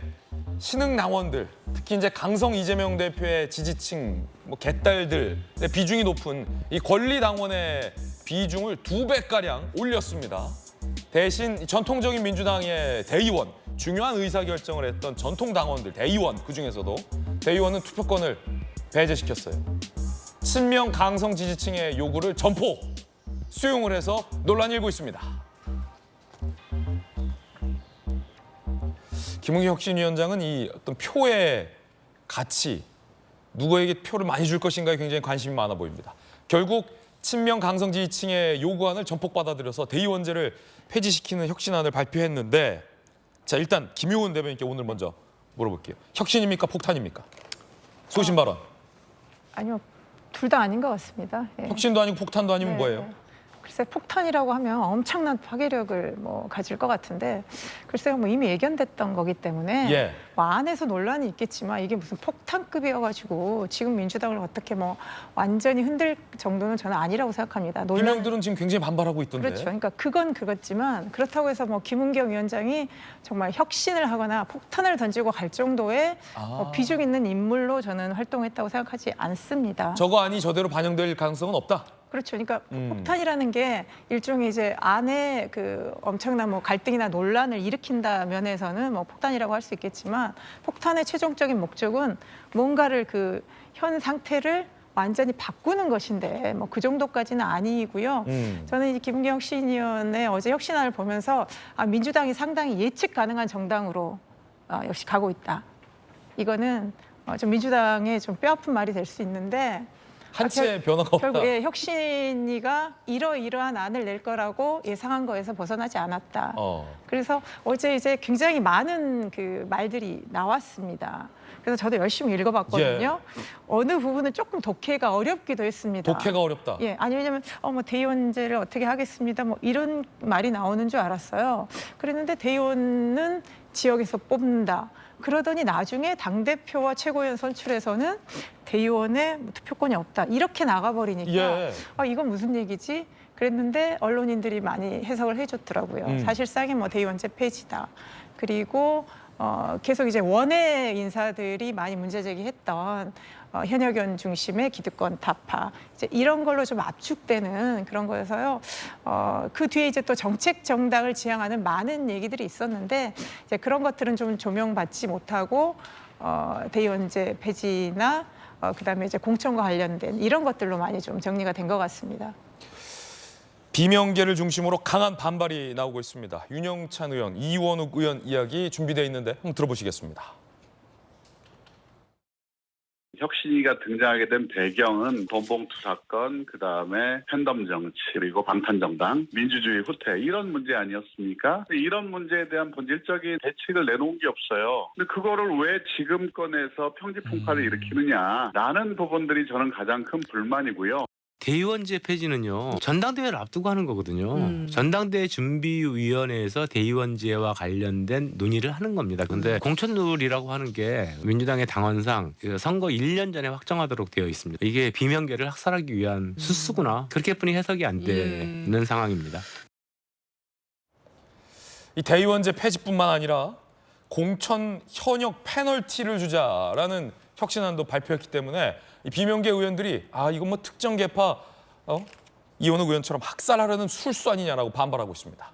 신흥당원들, 특히 이제 강성 이재명 대표의 지지층, 뭐 개딸들 비중이 높은 이 권리당원의 비중을 2배가량 올렸습니다. 대신 전통적인 민주당의 대의원, 중요한 의사결정을 했던 전통당원들, 대의원 그중에서도 대의원은 투표권을 배제시켰어요. 친명 강성 지지층의 요구를 점포 수용을 해서 논란이 일고 있습니다. 김은경 혁신위원장은 이 어떤 표의 가치, 누구에게 표를 많이 줄 것인가에 굉장히 관심이 많아 보입니다. 결국 친명 강성 지지층의 요구안을 전폭 받아들여서 대의원제를 폐지시키는 혁신안을 발표했는데 자 일단 김용훈 대변인께 오늘 먼저 물어볼게요. 혁신입니까 폭탄입니까? 소신 발언. 아니요, 둘 다 아닌 것 같습니다. 예. 혁신도 아니고 폭탄도 아니면 뭐예요? 글쎄 폭탄이라고 하면 엄청난 파괴력을 가질 것 같은데 글쎄요 이미 예견됐던 거기 때문에 안에서 논란이 있겠지만 이게 무슨 폭탄급이어가지고 지금 민주당을 어떻게 완전히 흔들 정도는 저는 아니라고 생각합니다. 이명들은 지금 굉장히 반발하고 있던데. 그렇죠. 그러니까 그건 그렇지만 그렇다고 해서 김은경 위원장이 정말 혁신을 하거나 폭탄을 던지고 갈 정도의 비중 있는 인물로 저는 활동했다고 생각하지 않습니다. 저거 아니 저대로 반영될 가능성은 없다. 그렇죠. 그러니까 폭탄이라는 게 일종의 이제 안에 엄청난 갈등이나 논란을 일으킨다 면에서는 폭탄이라고 할 수 있겠지만 폭탄의 최종적인 목적은 뭔가를 현 상태를 완전히 바꾸는 것인데 그 정도까지는 아니고요. 저는 이제 김은경 혁신위원회 어제 혁신안을 보면서 민주당이 상당히 예측 가능한 정당으로 역시 가고 있다. 이거는 좀 민주당의 좀 뼈아픈 말이 될 수 있는데 한치의 변화가 없다. 결국 혁신위가 이러이러한 안을 낼 거라고 예상한 거에서 벗어나지 않았다. 그래서 어제 이제 굉장히 많은 말들이 나왔습니다. 그래서 저도 열심히 읽어봤거든요. 어느 부분은 조금 독해가 어렵기도 했습니다. 독해가 어렵다. 아니 왜냐면 대의원제를 어떻게 하겠습니다. 이런 말이 나오는 줄 알았어요. 그랬는데 대의원은 지역에서 뽑는다. 그러더니 나중에 당대표와 최고위원 선출에서는 대의원의 투표권이 없다. 이렇게 나가버리니까 이건 무슨 얘기지? 그랬는데 언론인들이 많이 해석을 해줬더라고요. 사실상의 대의원제 폐지다. 그리고 계속 이제 원외 인사들이 많이 문제 제기했던 현역의원 중심의 기득권 타파 이제 이런 걸로 좀 압축되는 그런 거여서요. 그 뒤에 이제 또 정책 정당을 지향하는 많은 얘기들이 있었는데 이제 그런 것들은 좀 조명받지 못하고 대의원제 폐지나 그다음에 이제 공천과 관련된 이런 것들로 많이 좀 정리가 된 것 같습니다. 비명계를 중심으로 강한 반발이 나오고 있습니다. 윤영찬 의원, 이원욱 의원 이야기 준비되어 있는데 한번 들어보시겠습니다. 혁신이가 등장하게 된 배경은 돈봉투 사건, 그다음에 팬덤 정치, 그리고 방탄정당, 민주주의 후퇴 이런 문제 아니었습니까? 이런 문제에 대한 본질적인 대책을 내놓은 게 없어요. 근데 그거를 왜 지금 꺼내서 평지풍파를 일으키느냐라는 부분들이 저는 가장 큰 불만이고요. 대의원제 폐지는요, 전당대회를 앞두고 하는 거거든요. 전당대회 준비위원회에서 대의원제와 관련된 논의를 하는 겁니다. 그런데 공천룰이라고 하는 게 민주당의 당원상 선거 1년 전에 확정하도록 되어 있습니다. 이게 비명계를 학살하기 위한 수수구나. 그렇게뿐이 해석이 안 되는 상황입니다. 이 대의원제 폐지뿐만 아니라 공천 현역 페널티를 주자라는 혁신안도 발표했기 때문에 이 비명계 의원들이 이건 뭐 특정 계파 이원욱 의원처럼 학살하려는 술수 아니냐라고 반발하고 있습니다.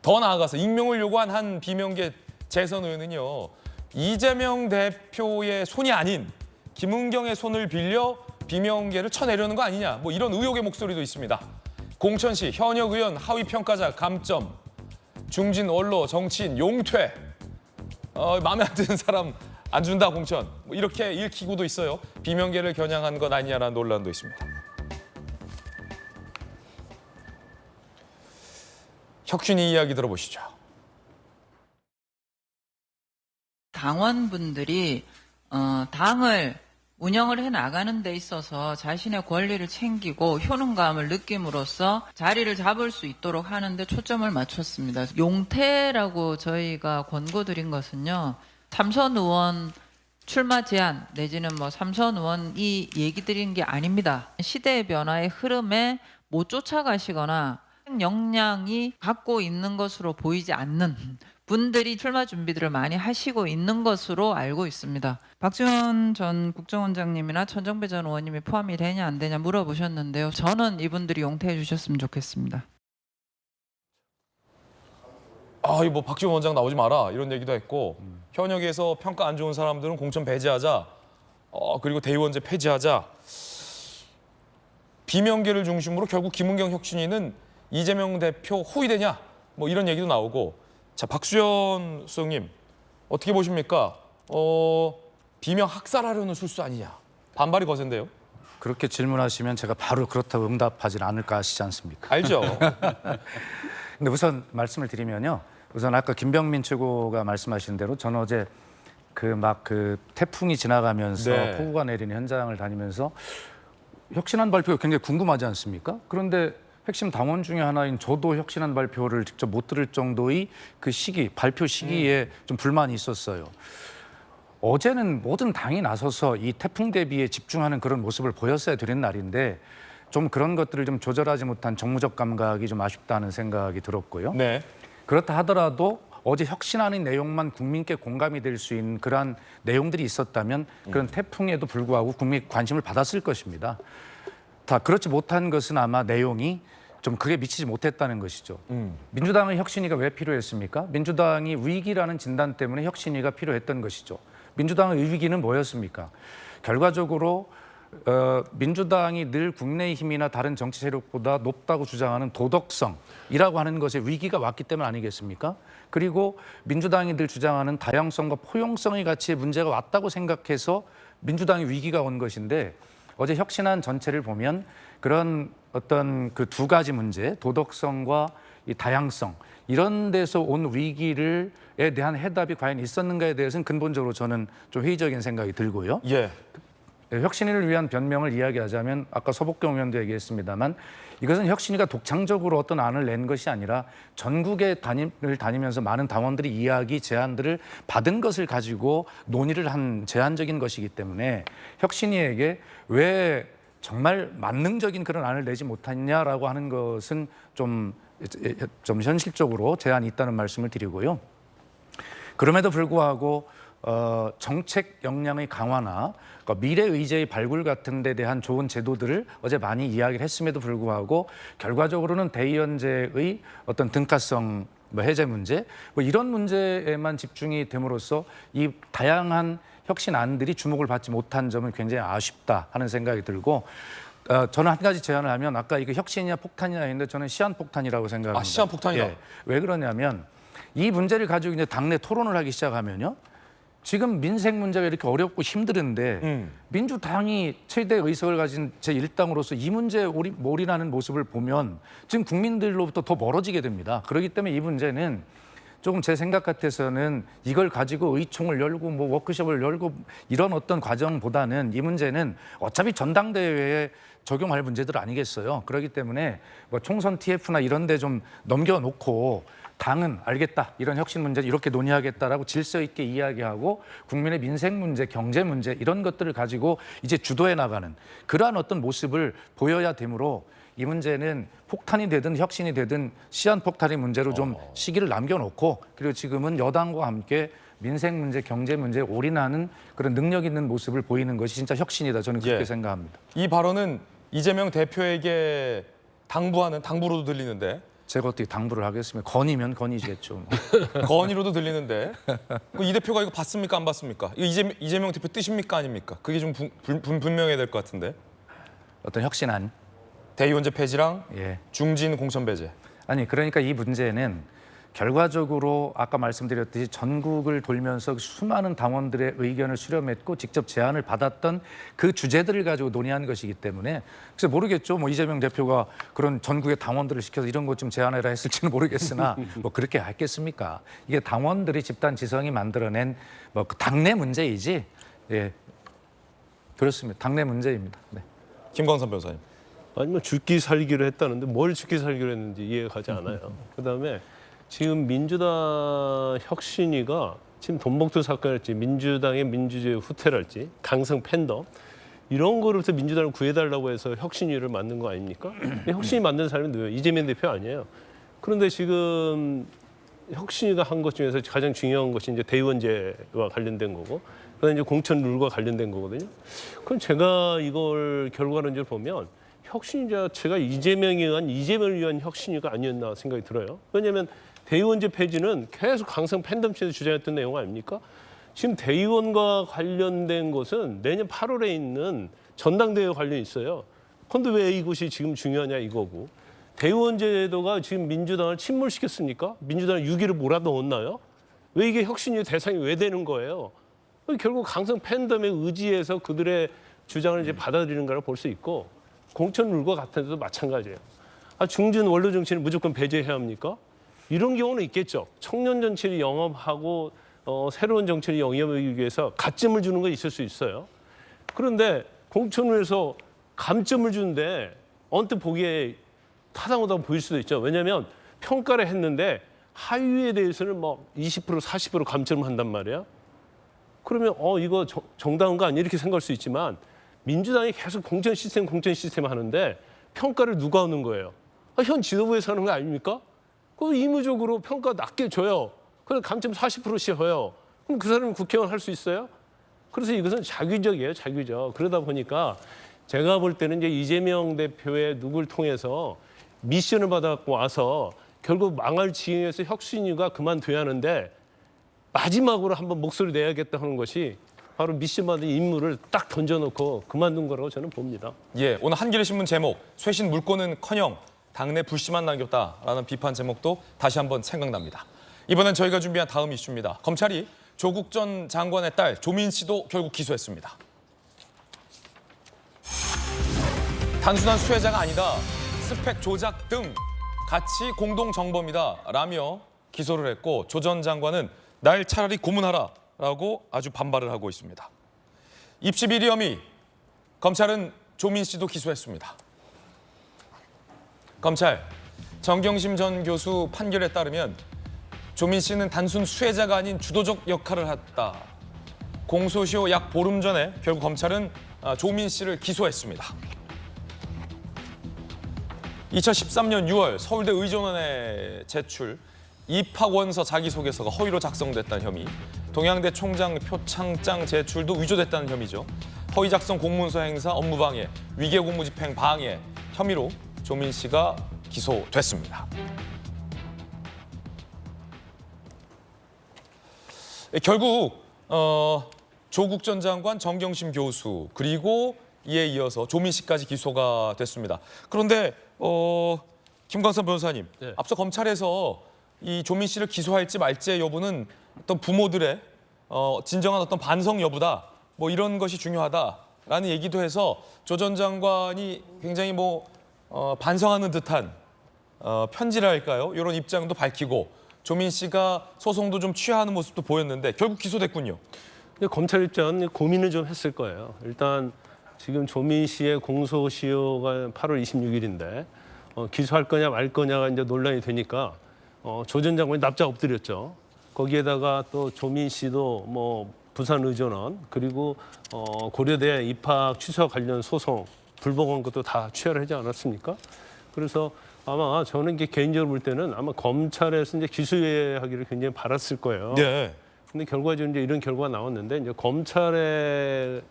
더 나아가서 익명을 요구한 한 비명계 재선 의원은요, 이재명 대표의 손이 아닌 김은경의 손을 빌려 비명계를 쳐내려는 거 아니냐, 뭐 이런 의혹의 목소리도 있습니다. 공천 시 현역 의원 하위 평가자 감점, 중진 원로 정치인 용퇴, 마음에 안 드는 사람 안 준다 공천, 뭐 이렇게 읽히고도 있어요. 비명계를 겨냥한 것 아니냐라는 논란도 있습니다. 혁신이 이야기 들어보시죠. 당원분들이 당을 운영을 해나가는 데 있어서 자신의 권리를 챙기고 효능감을 느낌으로써 자리를 잡을 수 있도록 하는 데 초점을 맞췄습니다. 용태라고 저희가 권고드린 것은요, 삼선 의원 출마 제한 내지는 뭐 삼선 의원이 얘기 드린 게 아닙니다. 시대의 변화의 흐름에 못 쫓아가시거나 역량이 갖고 있는 것으로 보이지 않는 분들이 출마 준비들을 많이 하시고 있는 것으로 알고 있습니다. 박지원 전 국정원장님이나 천정배 전 의원님이 포함이 되냐 안 되냐 물어보셨는데요. 저는 이분들이 용퇴해 주셨으면 좋겠습니다. 뭐 박지원 원장 나오지 마라 이런 얘기도 했고, 현역에서 평가 안 좋은 사람들은 공천 배제하자, 그리고 대의원제 폐지하자. 비명계를 중심으로 결국 김은경 혁신위는 이재명 대표 호위되냐, 뭐 이런 얘기도 나오고. 자, 박수현 수석님 어떻게 보십니까? 비명 학살하려는 술수 아니냐, 반발이 거센데요. 그렇게 질문하시면 제가 바로 그렇다고 응답하지 않을까 하시지 않습니까? 알죠. 근데 우선 말씀을 드리면요. 우선 아까 김병민 최고가 말씀하신 대로 저는 어제 그 태풍이 지나가면서 폭우가 내리는 현장을 다니면서 혁신안 발표가 굉장히 궁금하지 않습니까? 그런데 핵심 당원 중에 하나인 저도 혁신안 발표를 직접 못 들을 정도의 그 시기, 발표 시기에 좀 불만이 있었어요. 어제는 모든 당이 나서서 이 태풍 대비에 집중하는 그런 모습을 보였어야 되는 날인데 좀 그런 것들을 좀 조절하지 못한 정무적 감각이 좀 아쉽다는 생각이 들었고요. 네. 그렇다 하더라도 어제 혁신안의 내용만 국민께 공감이 될 수 있는 그러한 내용들이 있었다면 그런 태풍에도 불구하고 국민의 관심을 받았을 것입니다. 다 그렇지 못한 것은 아마 내용이 좀 크게 미치지 못했다는 것이죠. 민주당의 혁신위가 왜 필요했습니까? 민주당이 위기라는 진단 때문에 혁신위가 필요했던 것이죠. 민주당의 위기는 뭐였습니까? 결과적으로 민주당이 늘 국민의힘이나 다른 정치 세력보다 높다고 주장하는 도덕성이라고 하는 것에 위기가 왔기 때문 아니겠습니까? 그리고 민주당이 늘 주장하는 다양성과 포용성의 가치에 문제가 왔다고 생각해서 민주당의 위기가 온 것인데, 어제 혁신안 전체를 보면 그런 어떤 그 두 가지 문제, 도덕성과 이 다양성, 이런 데서 온 위기에 대한 해답이 과연 있었는가에 대해서는 근본적으로 저는 좀 회의적인 생각이 들고요. 예. 혁신위를 위한 변명을 이야기하자면 아까 서복경 의원도 얘기했습니다만, 이것은 혁신위가 독창적으로 어떤 안을 낸 것이 아니라 전국에 다니면서 많은 당원들이 이야기, 제안들을 받은 것을 가지고 논의를 한 제안적인 것이기 때문에 혁신위에게 왜 정말 만능적인 그런 안을 내지 못했냐라고 하는 것은 좀 현실적으로 제한이 있다는 말씀을 드리고요. 그럼에도 불구하고 정책 역량의 강화나 미래 의제의 발굴 같은 데 대한 좋은 제도들을 어제 많이 이야기를 했음에도 불구하고 결과적으로는 대의원제의 어떤 등가성 뭐 해제 문제, 뭐 이런 문제에만 집중이 됨으로써 이 다양한 혁신안들이 주목을 받지 못한 점은 굉장히 아쉽다 하는 생각이 들고 저는 한 가지 제안을 하면 아까 이거 혁신이냐 폭탄이냐 했는데 저는 시한폭탄이라고 생각합니다. 시한폭탄이다. 예. 왜 그러냐면 이 문제를 가지고 이제 당내 토론을 하기 시작하면요. 지금 민생 문제가 이렇게 어렵고 힘들은데 민주당이 최대 의석을 가진 제1당으로서 이 문제에 올인하는 모습을 보면 지금 국민들로부터 더 멀어지게 됩니다. 그렇기 때문에 이 문제는 조금 제 생각 같아서는 이걸 가지고 의총을 열고 뭐 워크숍을 열고 이런 어떤 과정보다는 이 문제는 어차피 전당대회에 적용할 문제들 아니겠어요. 그렇기 때문에 뭐 총선 TF나 이런 데 좀 넘겨놓고 당은 알겠다. 이런 혁신 문제를 이렇게 논의하겠다라고 질서 있게 이야기하고 국민의 민생 문제, 경제 문제 이런 것들을 가지고 이제 주도해 나가는 그러한 어떤 모습을 보여야 되므로 이 문제는 폭탄이 되든 혁신이 되든 시한폭탄의 문제로 좀 시기를 남겨놓고 그리고 지금은 여당과 함께 민생 문제, 경제 문제에 올인하는 그런 능력 있는 모습을 보이는 것이 진짜 혁신이다. 저는 그렇게 생각합니다. 이 발언은 이재명 대표에게 당부로도 들리는데 제가 어떻게 당부를 하겠습니까? 건의면 건의지겠죠. 건의로도 들리는데 이 대표가 이거 봤습니까? 안 봤습니까? 이거 이재명 대표 뜻입니까? 아닙니까? 그게 좀 분명해야 될 것 같은데. 어떤 혁신안? 대의원제 폐지랑 중진 공천 배제. 아니 그러니까 이 문제는 결과적으로 아까 말씀드렸듯이 전국을 돌면서 수많은 당원들의 의견을 수렴했고 직접 제안을 받았던 그 주제들을 가지고 논의한 것이기 때문에 그래서 모르겠죠. 뭐 이재명 대표가 그런 전국의 당원들을 시켜서 이런 것 좀 제안해라 했을지는 모르겠으나 뭐 그렇게 했겠습니까? 이게 당원들이 집단 지성이 만들어낸 뭐 당내 문제이지. 예, 그렇습니다. 당내 문제입니다. 네. 김광선 변호사님. 아니 뭐 죽기 살기로 했다는데 뭘 죽기 살기로 했는지 이해가 가지 않아요. 그다음에 지금 민주당 혁신위가 지금 돈봉투 사건일지 민주당의 민주주의 후퇴랄지 강성 팬덤 이런 거로부터 민주당을 구해달라고 해서 혁신위를 만든 거 아닙니까? 혁신위 만든 사람이 누구예요? 이재명 대표 아니에요. 그런데 지금 혁신위가 한 것 중에서 가장 중요한 것이 이제 대의원제와 관련된 거고 그다음에 이제 공천 룰과 관련된 거거든요. 그럼 제가 이걸 결과론적으로 보면 혁신 자체가 이재명을 위한 혁신위가 아니었나 생각이 들어요. 왜냐하면 대의원제 폐지는 계속 강성 팬덤층에서 주장했던 내용 아닙니까? 지금 대의원과 관련된 것은 내년 8월에 있는 전당대회 관련이 있어요. 그런데 왜 이것이 지금 중요하냐 이거고. 대의원제도가 지금 민주당을 침몰시켰습니까? 민주당을 6위를 몰아넣었나요? 왜 이게 혁신위 대상이 왜 되는 거예요? 결국 강성 팬덤의 의지에서 그들의 주장을 이제 받아들이는가를 볼 수 있고 공천 룰과 같은 데도 마찬가지예요. 중진 원로 정치는 무조건 배제해야 합니까? 이런 경우는 있겠죠. 청년 정치를 영업하고 새로운 정치를 영입하기 위해서 가점을 주는 거 있을 수 있어요. 그런데 공천에서 감점을 주는데 언뜻 보기에 타당하다고 보일 수도 있죠. 왜냐하면 평가를 했는데 하위에 대해서는 뭐 20% 40% 감점을 한단 말이야. 그러면 이거 정당한 거 아니야 이렇게 생각할 수 있지만 민주당이 계속 공천 시스템 하는데 평가를 누가 하는 거예요? 현 지도부에서 하는 거 아닙니까? 그럼 의무적으로 평가 낮게 줘요. 그래서 감점 40%씩 해요. 그럼 그 사람이 국회의원 할 수 있어요? 그래서 이것은 자기적이에요, 자기적. 그러다 보니까 제가 볼 때는 이제 이재명 대표의 누구를 통해서 미션을 받아갖고 와서 결국 망할 지경에서 혁신위가 그만둬야 하는데 마지막으로 한번 목소리 내야겠다 하는 것이 바로 미션 받은 인물을 딱 던져놓고 그만둔 거라고 저는 봅니다. 예, 오늘 한겨레 신문 제목 쇄신 물꼬는커녕 당내 불씨만 남겼다라는 비판 제목도 다시 한번 생각납니다. 이번엔 저희가 준비한 다음 이슈입니다. 검찰이 조국 전 장관의 딸 조민 씨도 결국 기소했습니다. 단순한 수혜자가 아니다. 스펙 조작 등 같이 공동 정범이다 라며 기소를 했고 조 전 장관은 날 차라리 고문하라라고 아주 반발을 하고 있습니다. 입시 비리 혐의 검찰은 조민 씨도 기소했습니다. 검찰 정경심 전 교수 판결에 따르면 조민 씨는 단순 수혜자가 아닌 주도적 역할을 했다. 공소시효 약 보름 전에 결국 검찰은 조민 씨를 기소했습니다. 2013년 6월 서울대 의전원에 제출 입학원서 자기소개서가 허위로 작성됐다는 혐의, 동양대 총장 표창장 제출도 위조됐다는 혐의죠. 허위 작성 공문서 행사, 업무방해, 위계공무집행 방해 혐의로 조민 씨가 기소됐습니다. 결국 조국 전 장관, 정경심 교수 그리고 이에 이어서 조민 씨까지 기소가 됐습니다. 그런데 김광선 변호사님, 앞서 검찰에서 이 조민 씨를 기소할지 말지의 여부는 어떤 부모들의 진정한 어떤 반성 여부다, 뭐 이런 것이 중요하다라는 얘기도 해서 조 전 장관이 굉장히 반성하는 듯한 편지랄까요? 이런 입장도 밝히고 조민 씨가 소송도 좀 취하하는 모습도 보였는데 결국 기소됐군요. 검찰 입장은 고민을 좀 했을 거예요. 일단 지금 조민 씨의 공소시효가 8월 26일인데 기소할 거냐 말 거냐가 이제 논란이 되니까 조 전 장관이 납작 엎드렸죠. 거기에다가 또 조민 씨도 부산의전원 그리고 고려대 입학 취소 관련 소송 불복한 것도 다 취하를 하지 않았습니까? 그래서 아마 저는 이게 개인적으로 볼 때는 아마 검찰에서 이제 기소하기를 굉장히 바랐을 거예요. 네. 근데 결과적으로 이제 이런 결과가 나왔는데 이제 검찰에서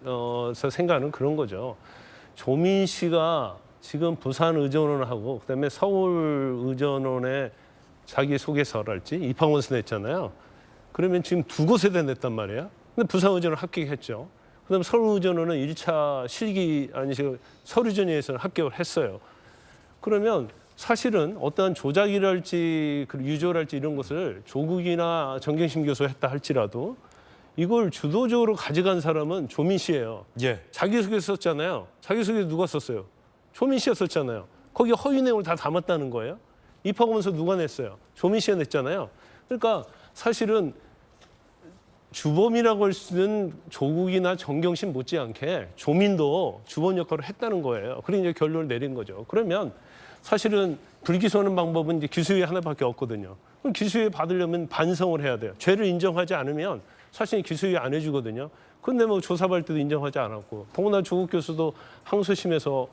생각하는 그런 거죠. 조민 씨가 지금 부산의전원하고 그다음에 서울의전원에 자기소개서랄지 입학원서 냈잖아요. 그러면 지금 두 곳에다 냈단 말이에요. 근데 부산의전원 합격했죠. 그다음에 서울의전원은 1차 실기 서류전에서는 합격을 했어요. 그러면 사실은 어떠한 조작이랄지 유조랄지 이런 것을 조국이나 정경심 교수가 했다 할지라도 이걸 주도적으로 가져간 사람은 조민 씨예요. 자기소개서 썼잖아요. 자기소개서 누가 썼어요? 조민 씨가 썼잖아요. 거기 허위 내용을 다 담았다는 거예요. 입학원서 누가 냈어요? 조민 씨가 냈잖아요. 그러니까 사실은 주범이라고 할 수는 조국이나 정경심 못지않게 조민도 주범 역할을 했다는 거예요. 그리고 이제 결론을 내린 거죠. 그러면 사실은 불기소하는 방법은 이제 기소유예 하나밖에 없거든요. 그럼 기소유예 받으려면 반성을 해야 돼요. 죄를 인정하지 않으면 사실 기소유예 안 해주거든요. 근데 조사받을 때도 인정하지 않았고, 더구나 조국 교수도 항소심에서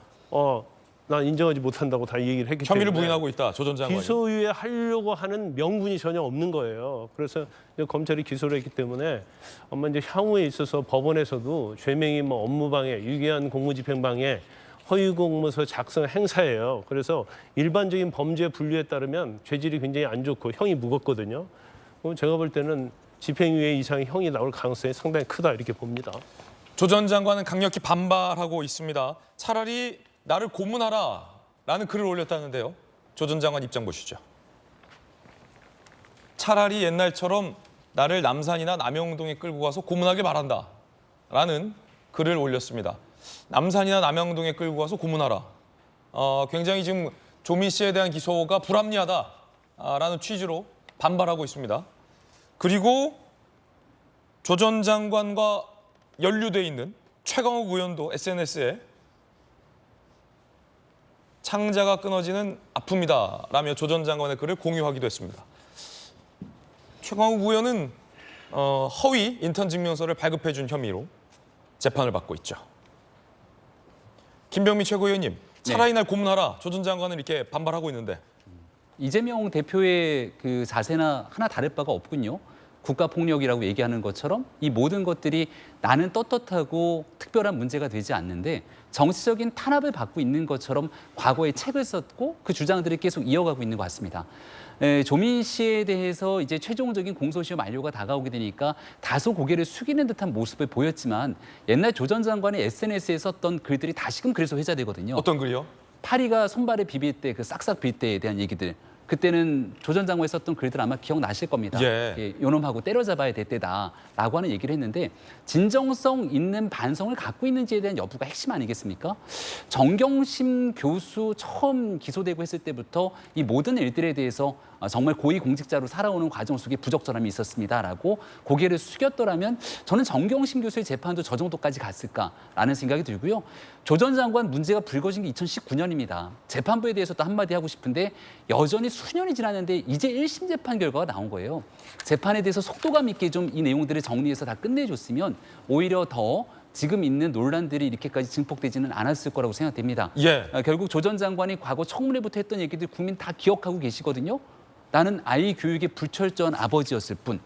난 인정하지 못한다고 다 얘기를 했기 때문에 혐의를 부인하고 있다, 조 전 장관이. 기소유예 하려고 하는 명분이 전혀 없는 거예요. 그래서 검찰이 기소를 했기 때문에 아마 이제 향후에 있어서 법원에서도 죄명이 업무방해, 유기한 공무집행방해, 허위공문서 작성 행사예요. 그래서 일반적인 범죄 분류에 따르면 죄질이 굉장히 안 좋고 형이 무겁거든요. 제가 볼 때는 집행유예 이상의 형이 나올 가능성이 상당히 크다 이렇게 봅니다. 조 전 장관은 강력히 반발하고 있습니다. 차라리 나를 고문하라 라는 글을 올렸다는데요. 조 전 장관 입장 보시죠. 차라리 옛날처럼 나를 남산이나 남영동에 끌고 가서 고문하길 바란다 라는 글을 올렸습니다. 남산이나 남영동에 끌고 가서 고문하라. 굉장히 지금 조민 씨에 대한 기소가 불합리하다라는 취지로 반발하고 있습니다. 그리고 조 전 장관과 연루돼 있는 최강욱 의원도 SNS에 창자가 끊어지는 아픔이다 라며 조 전 장관의 글을 공유하기도 했습니다. 최강욱 의원은 허위 인턴 증명서를 발급해준 혐의로 재판을 받고 있죠. 김병민 최고위원님, 차라리 날 고문하라. 조 전 장관은 이렇게 반발하고 있는데. 이재명 대표의 그 자세나 하나 다를 바가 없군요. 국가폭력이라고 얘기하는 것처럼 이 모든 것들이 나는 떳떳하고 특별한 문제가 되지 않는데 정치적인 탄압을 받고 있는 것처럼 과거에 책을 썼고 그 주장들을 계속 이어가고 있는 것 같습니다. 조민 씨에 대해서 이제 최종적인 공소시효 만료가 다가오게 되니까 다소 고개를 숙이는 듯한 모습을 보였지만 옛날 조 전 장관의 SNS에 썼던 글들이 다시금 그래서 회자되거든요. 어떤 글이요? 파리가 손발에 비빌 때 그 싹싹 빌 때에 대한 얘기들. 그때는 조 전 장관이 썼던 글들 아마 기억나실 겁니다. 요놈하고 때려잡아야 될 때다라고 하는 얘기를 했는데 진정성 있는 반성을 갖고 있는지에 대한 여부가 핵심 아니겠습니까? 정경심 교수 처음 기소되고 했을 때부터 이 모든 일들에 대해서 정말 고위공직자로 살아오는 과정 속에 부적절함이 있었습니다라고 고개를 숙였더라면 저는 정경심 교수의 재판도 저 정도까지 갔을까라는 생각이 들고요. 조 전 장관 문제가 불거진 게 2019년입니다. 재판부에 대해서도 한마디 하고 싶은데 여전히 수년이 지났는데 이제 1심 재판 결과가 나온 거예요. 재판에 대해서 속도감 있게 좀 이 내용들을 정리해서 다 끝내줬으면 오히려 더 지금 있는 논란들이 이렇게까지 증폭되지는 않았을 거라고 생각됩니다. 결국 조 전 장관이 과거 청문회부터 했던 얘기들 국민 다 기억하고 계시거든요. 나는 아이 교육에 불철저한 아버지였을 뿐.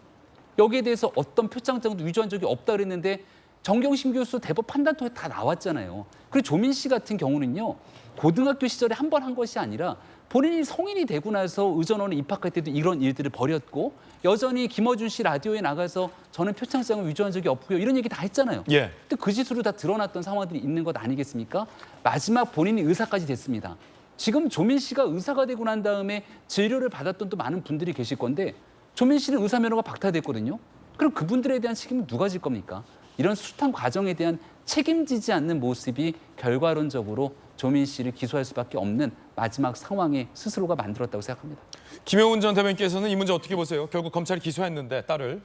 여기에 대해서 어떤 표창장도 위조한 적이 없다 그랬는데 정경심 교수 대법 판단 통해 다 나왔잖아요. 그리고 조민 씨 같은 경우는요. 고등학교 시절에 한 번 한 것이 아니라 본인이 성인이 되고 나서 의전원에 입학할 때도 이런 일들을 벌였고 여전히 김어준 씨 라디오에 나가서 저는 표창장을 위조한 적이 없고요. 이런 얘기 다 했잖아요. 예. 근데 그 짓으로 다 드러났던 상황들이 있는 것 아니겠습니까? 마지막 본인이 의사까지 됐습니다. 지금 조민 씨가 의사가 되고 난 다음에 진료를 받았던 또 많은 분들이 계실 건데 조민 씨는 의사 면허가 박탈됐거든요. 그럼 그분들에 대한 책임은 누가 질 겁니까? 이런 숱한 과정에 대한 책임지지 않는 모습이 결과론적으로 조민 씨를 기소할 수밖에 없는 마지막 상황에 스스로가 만들었다고 생각합니다. 김영훈 전 대변인께서는 이 문제 어떻게 보세요? 결국 검찰이 기소했는데 딸을.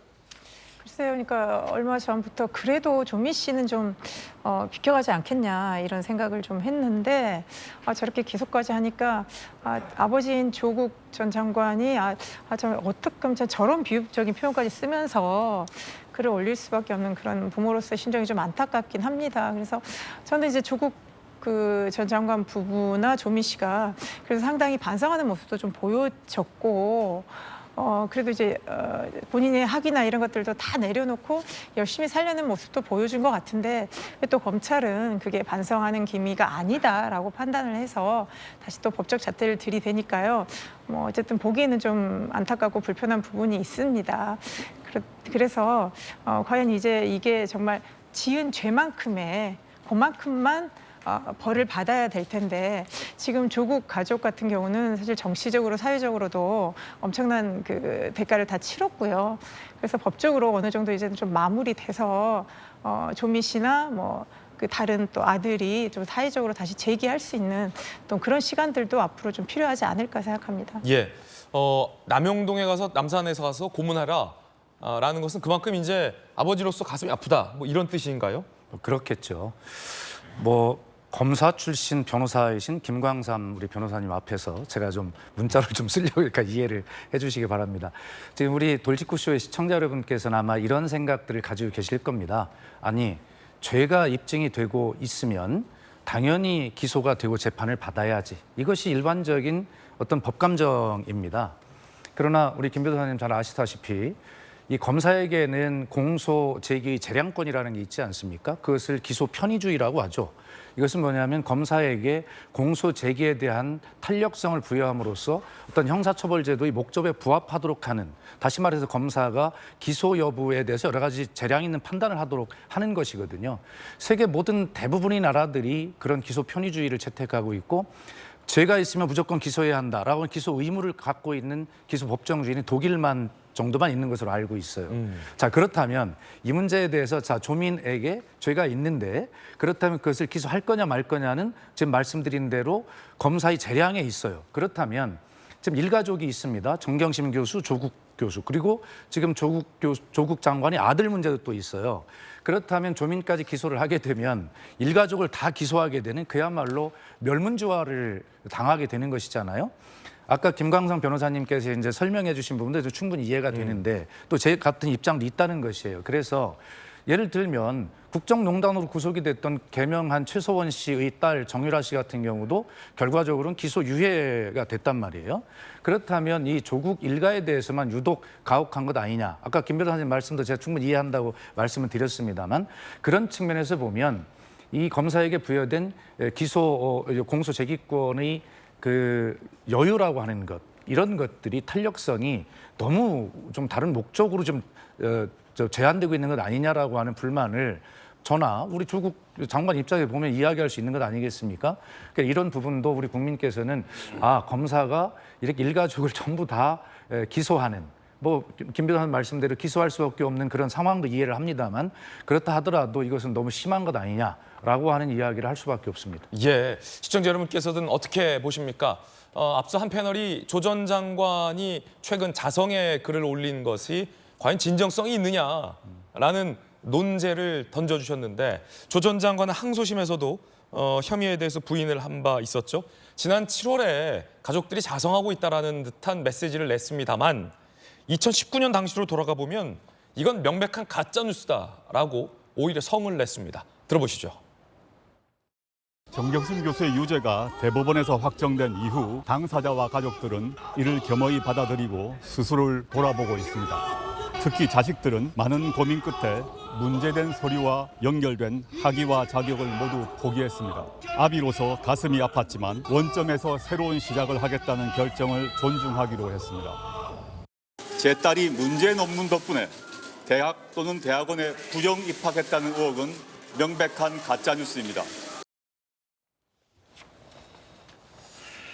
글쎄요, 그러니까 얼마 전부터 그래도 조민 씨는 좀 비켜가지 않겠냐 이런 생각을 좀 했는데 저렇게 기소까지 하니까 아버지인 조국 전 장관이 저 어떻게 저런 비유적인 표현까지 쓰면서 글을 올릴 수밖에 없는 그런 부모로서의 심정이 좀 안타깝긴 합니다. 그래서 저는 이제 조국 전 장관 부부나 조민 씨가 그래서 상당히 반성하는 모습도 좀 보여졌고 그래도 이제 본인의 학위나 이런 것들도 다 내려놓고 열심히 살려는 모습도 보여준 것 같은데 또 검찰은 그게 반성하는 기미가 아니다라고 판단을 해서 다시 또 법적 잣대를 들이대니까요. 뭐 어쨌든 보기에는 좀 안타깝고 불편한 부분이 있습니다. 그래서 과연 이제 이게 정말 지은 죄만큼의 그만큼만 벌을 받아야 될 텐데 지금 조국 가족 같은 경우는 사실 정치적으로 사회적으로도 엄청난 그 대가를 다 치렀고요. 그래서 법적으로 어느 정도 이제 좀 마무리돼서 조민 씨나 뭐 그 다른 또 아들이 좀 사회적으로 다시 재기할 수 있는 또 그런 시간들도 앞으로 좀 필요하지 않을까 생각합니다. 예, 남영동에 가서 남산에서 가서 고문하라. 라는 것은 그만큼 이제 아버지로서 가슴이 아프다. 뭐 이런 뜻인가요? 그렇겠죠. 뭐 검사 출신 변호사이신 김광삼 우리 변호사님 앞에서 제가 좀 문자를 좀 쓰려고 그러니까 이해를 해주시기 바랍니다. 지금 우리 돌직구쇼의 시청자 여러분께서는 아마 이런 생각들을 가지고 계실 겁니다. 아니, 죄가 입증이 되고 있으면 당연히 기소가 되고 재판을 받아야지. 이것이 일반적인 어떤 법감정입니다. 그러나 우리 김 변호사님 잘 아시다시피 이 검사에게는 공소 제기 재량권이라는 게 있지 않습니까? 그것을 기소 편의주의라고 하죠. 이것은 뭐냐면 검사에게 공소 제기에 대한 탄력성을 부여함으로써 어떤 형사처벌제도의 목적에 부합하도록 하는, 다시 말해서 검사가 기소 여부에 대해서 여러 가지 재량 있는 판단을 하도록 하는 것이거든요. 세계 모든 대부분의 나라들이 그런 기소 편의주의를 채택하고 있고 죄가 있으면 무조건 기소해야 한다라고 기소 의무를 갖고 있는 기소 법정주의는 독일만 정도만 있는 것으로 알고 있어요. 자, 그렇다면 이 문제에 대해서 조민에게 죄가 있는데 그렇다면 그것을 기소할 거냐 말 거냐는 지금 말씀드린 대로 검사의 재량에 있어요. 그렇다면 지금 일가족이 있습니다. 정경심 교수, 조국 교수, 그리고 지금 조국 장관의 아들 문제도 또 있어요. 그렇다면 조민까지 기소를 하게 되면 일가족을 다 기소하게 되는 그야말로 멸문지화를 당하게 되는 것이잖아요. 아까 김광성 변호사님께서 이제 설명해 주신 부분도 충분히 이해가 되는데 또 제 같은 입장도 있다는 것이에요. 그래서 예를 들면 국정농단으로 구속이 됐던 개명한 최소원 씨의 딸 정유라 씨 같은 경우도 결과적으로는 기소 유예가 됐단 말이에요. 그렇다면 이 조국 일가에 대해서만 유독 가혹한 것 아니냐. 아까 김 변호사님 말씀도 제가 충분히 이해한다고 말씀을 드렸습니다만 그런 측면에서 보면 이 검사에게 부여된 기소 공소 제기권의 그 여유라고 하는 것, 이런 것들이 탄력성이 너무 좀 다른 목적으로 좀 제한되고 있는 것 아니냐라고 하는 불만을 저나 우리 조국 장관 입장에 보면 이야기할 수 있는 것 아니겠습니까? 그러니까 이런 부분도 우리 국민께서는 검사가 이렇게 일가족을 전부 다 기소하는, 뭐 김 변호사님 말씀대로 기소할 수밖에 없는 그런 상황도 이해를 합니다만 그렇다 하더라도 이것은 너무 심한 것 아니냐라고 하는 이야기를 할 수밖에 없습니다. 예, 시청자 여러분께서는 어떻게 보십니까? 앞서 한 패널이 조 전 장관이 최근 자성의 글을 올린 것이 과연 진정성이 있느냐라는 논제를 던져주셨는데 조 전 장관은 항소심에서도 혐의에 대해서 부인을 한 바 있었죠. 지난 7월에 가족들이 자성하고 있다라는 듯한 메시지를 냈습니다만 2019년 당시로 돌아가 보면 이건 명백한 가짜뉴스다라고 오히려 성을 냈습니다. 들어보시죠. 정경심 교수의 유죄가 대법원에서 확정된 이후 당사자와 가족들은 이를 겸허히 받아들이고 스스로를 돌아보고 있습니다. 특히 자식들은 많은 고민 끝에 문제된 서류와 연결된 학위와 자격을 모두 포기했습니다. 아비로서 가슴이 아팠지만 원점에서 새로운 시작을 하겠다는 결정을 존중하기로 했습니다. 제 딸이 문제는 없는 덕분에 대학 또는 대학원에 부정 입학했다는 의혹은 명백한 가짜뉴스입니다.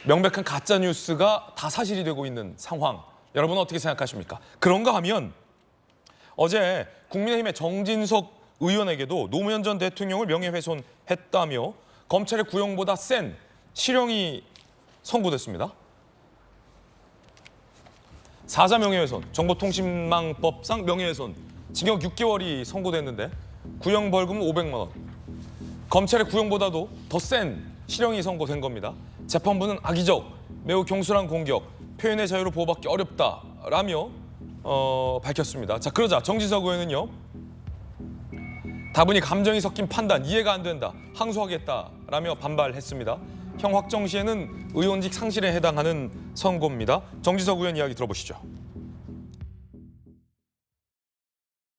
명백한 가짜 뉴스가 다 사실이 되고 있는 상황. 여러분은 어떻게 생각하십니까? 그런가 하면 어제 국민의힘의 정진석 의원에게도 노무현 전 대통령을 명예훼손했다며 검찰의 구형보다 센 실형이 선고됐습니다. 사자 명예훼손, 정보통신망법상 명예훼손, 징역 6개월이 선고됐는데 구형 벌금은 500만 원. 검찰의 구형보다도 더 센 실형이 선고된 겁니다. 재판부는 악의적, 매우 경솔한 공격, 표현의 자유를 보호받기 어렵다라며 밝혔습니다. 자, 그러자 정진석 의원은요. 다분히 감정이 섞인 판단, 이해가 안 된다, 항소하겠다라며 반발했습니다. 형 확정 시에는 의원직 상실에 해당하는 선고입니다. 정진석 의원 이야기 들어보시죠.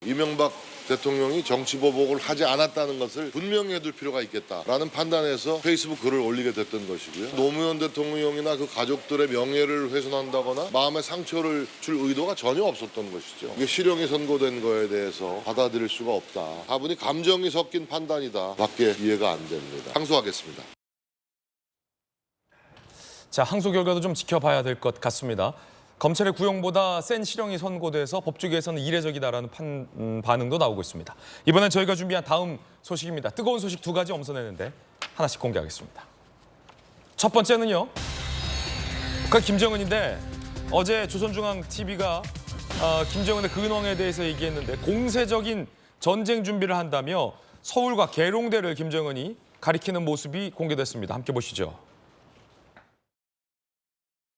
이명박 대통령이 정치보복을 하지 않았다는 것을 분명히 해둘 필요가 있겠다라는 판단에서 페이스북 글을 올리게 됐던 것이고요. 노무현 대통령이나 그 가족들의 명예를 훼손한다거나 마음의 상처를 줄 의도가 전혀 없었던 것이죠. 이게 실형이 선고된 거에 대해서 받아들일 수가 없다. 다분히 감정이 섞인 판단이다. 밖에 이해가 안 됩니다. 항소하겠습니다. 자, 항소 결과도 좀 지켜봐야 될 것 같습니다. 검찰의 구형보다 센 실형이 선고돼서 법조계에서는 이례적이다라는 반응도 나오고 있습니다. 이번엔 저희가 준비한 다음 소식입니다. 뜨거운 소식 두 가지 엄선했는데 하나씩 공개하겠습니다. 첫 번째는요. 북한 김정은인데 어제 조선중앙TV가 김정은의 근황에 대해서 얘기했는데 공세적인 전쟁 준비를 한다며 서울과 계룡대를 김정은이 가리키는 모습이 공개됐습니다. 함께 보시죠.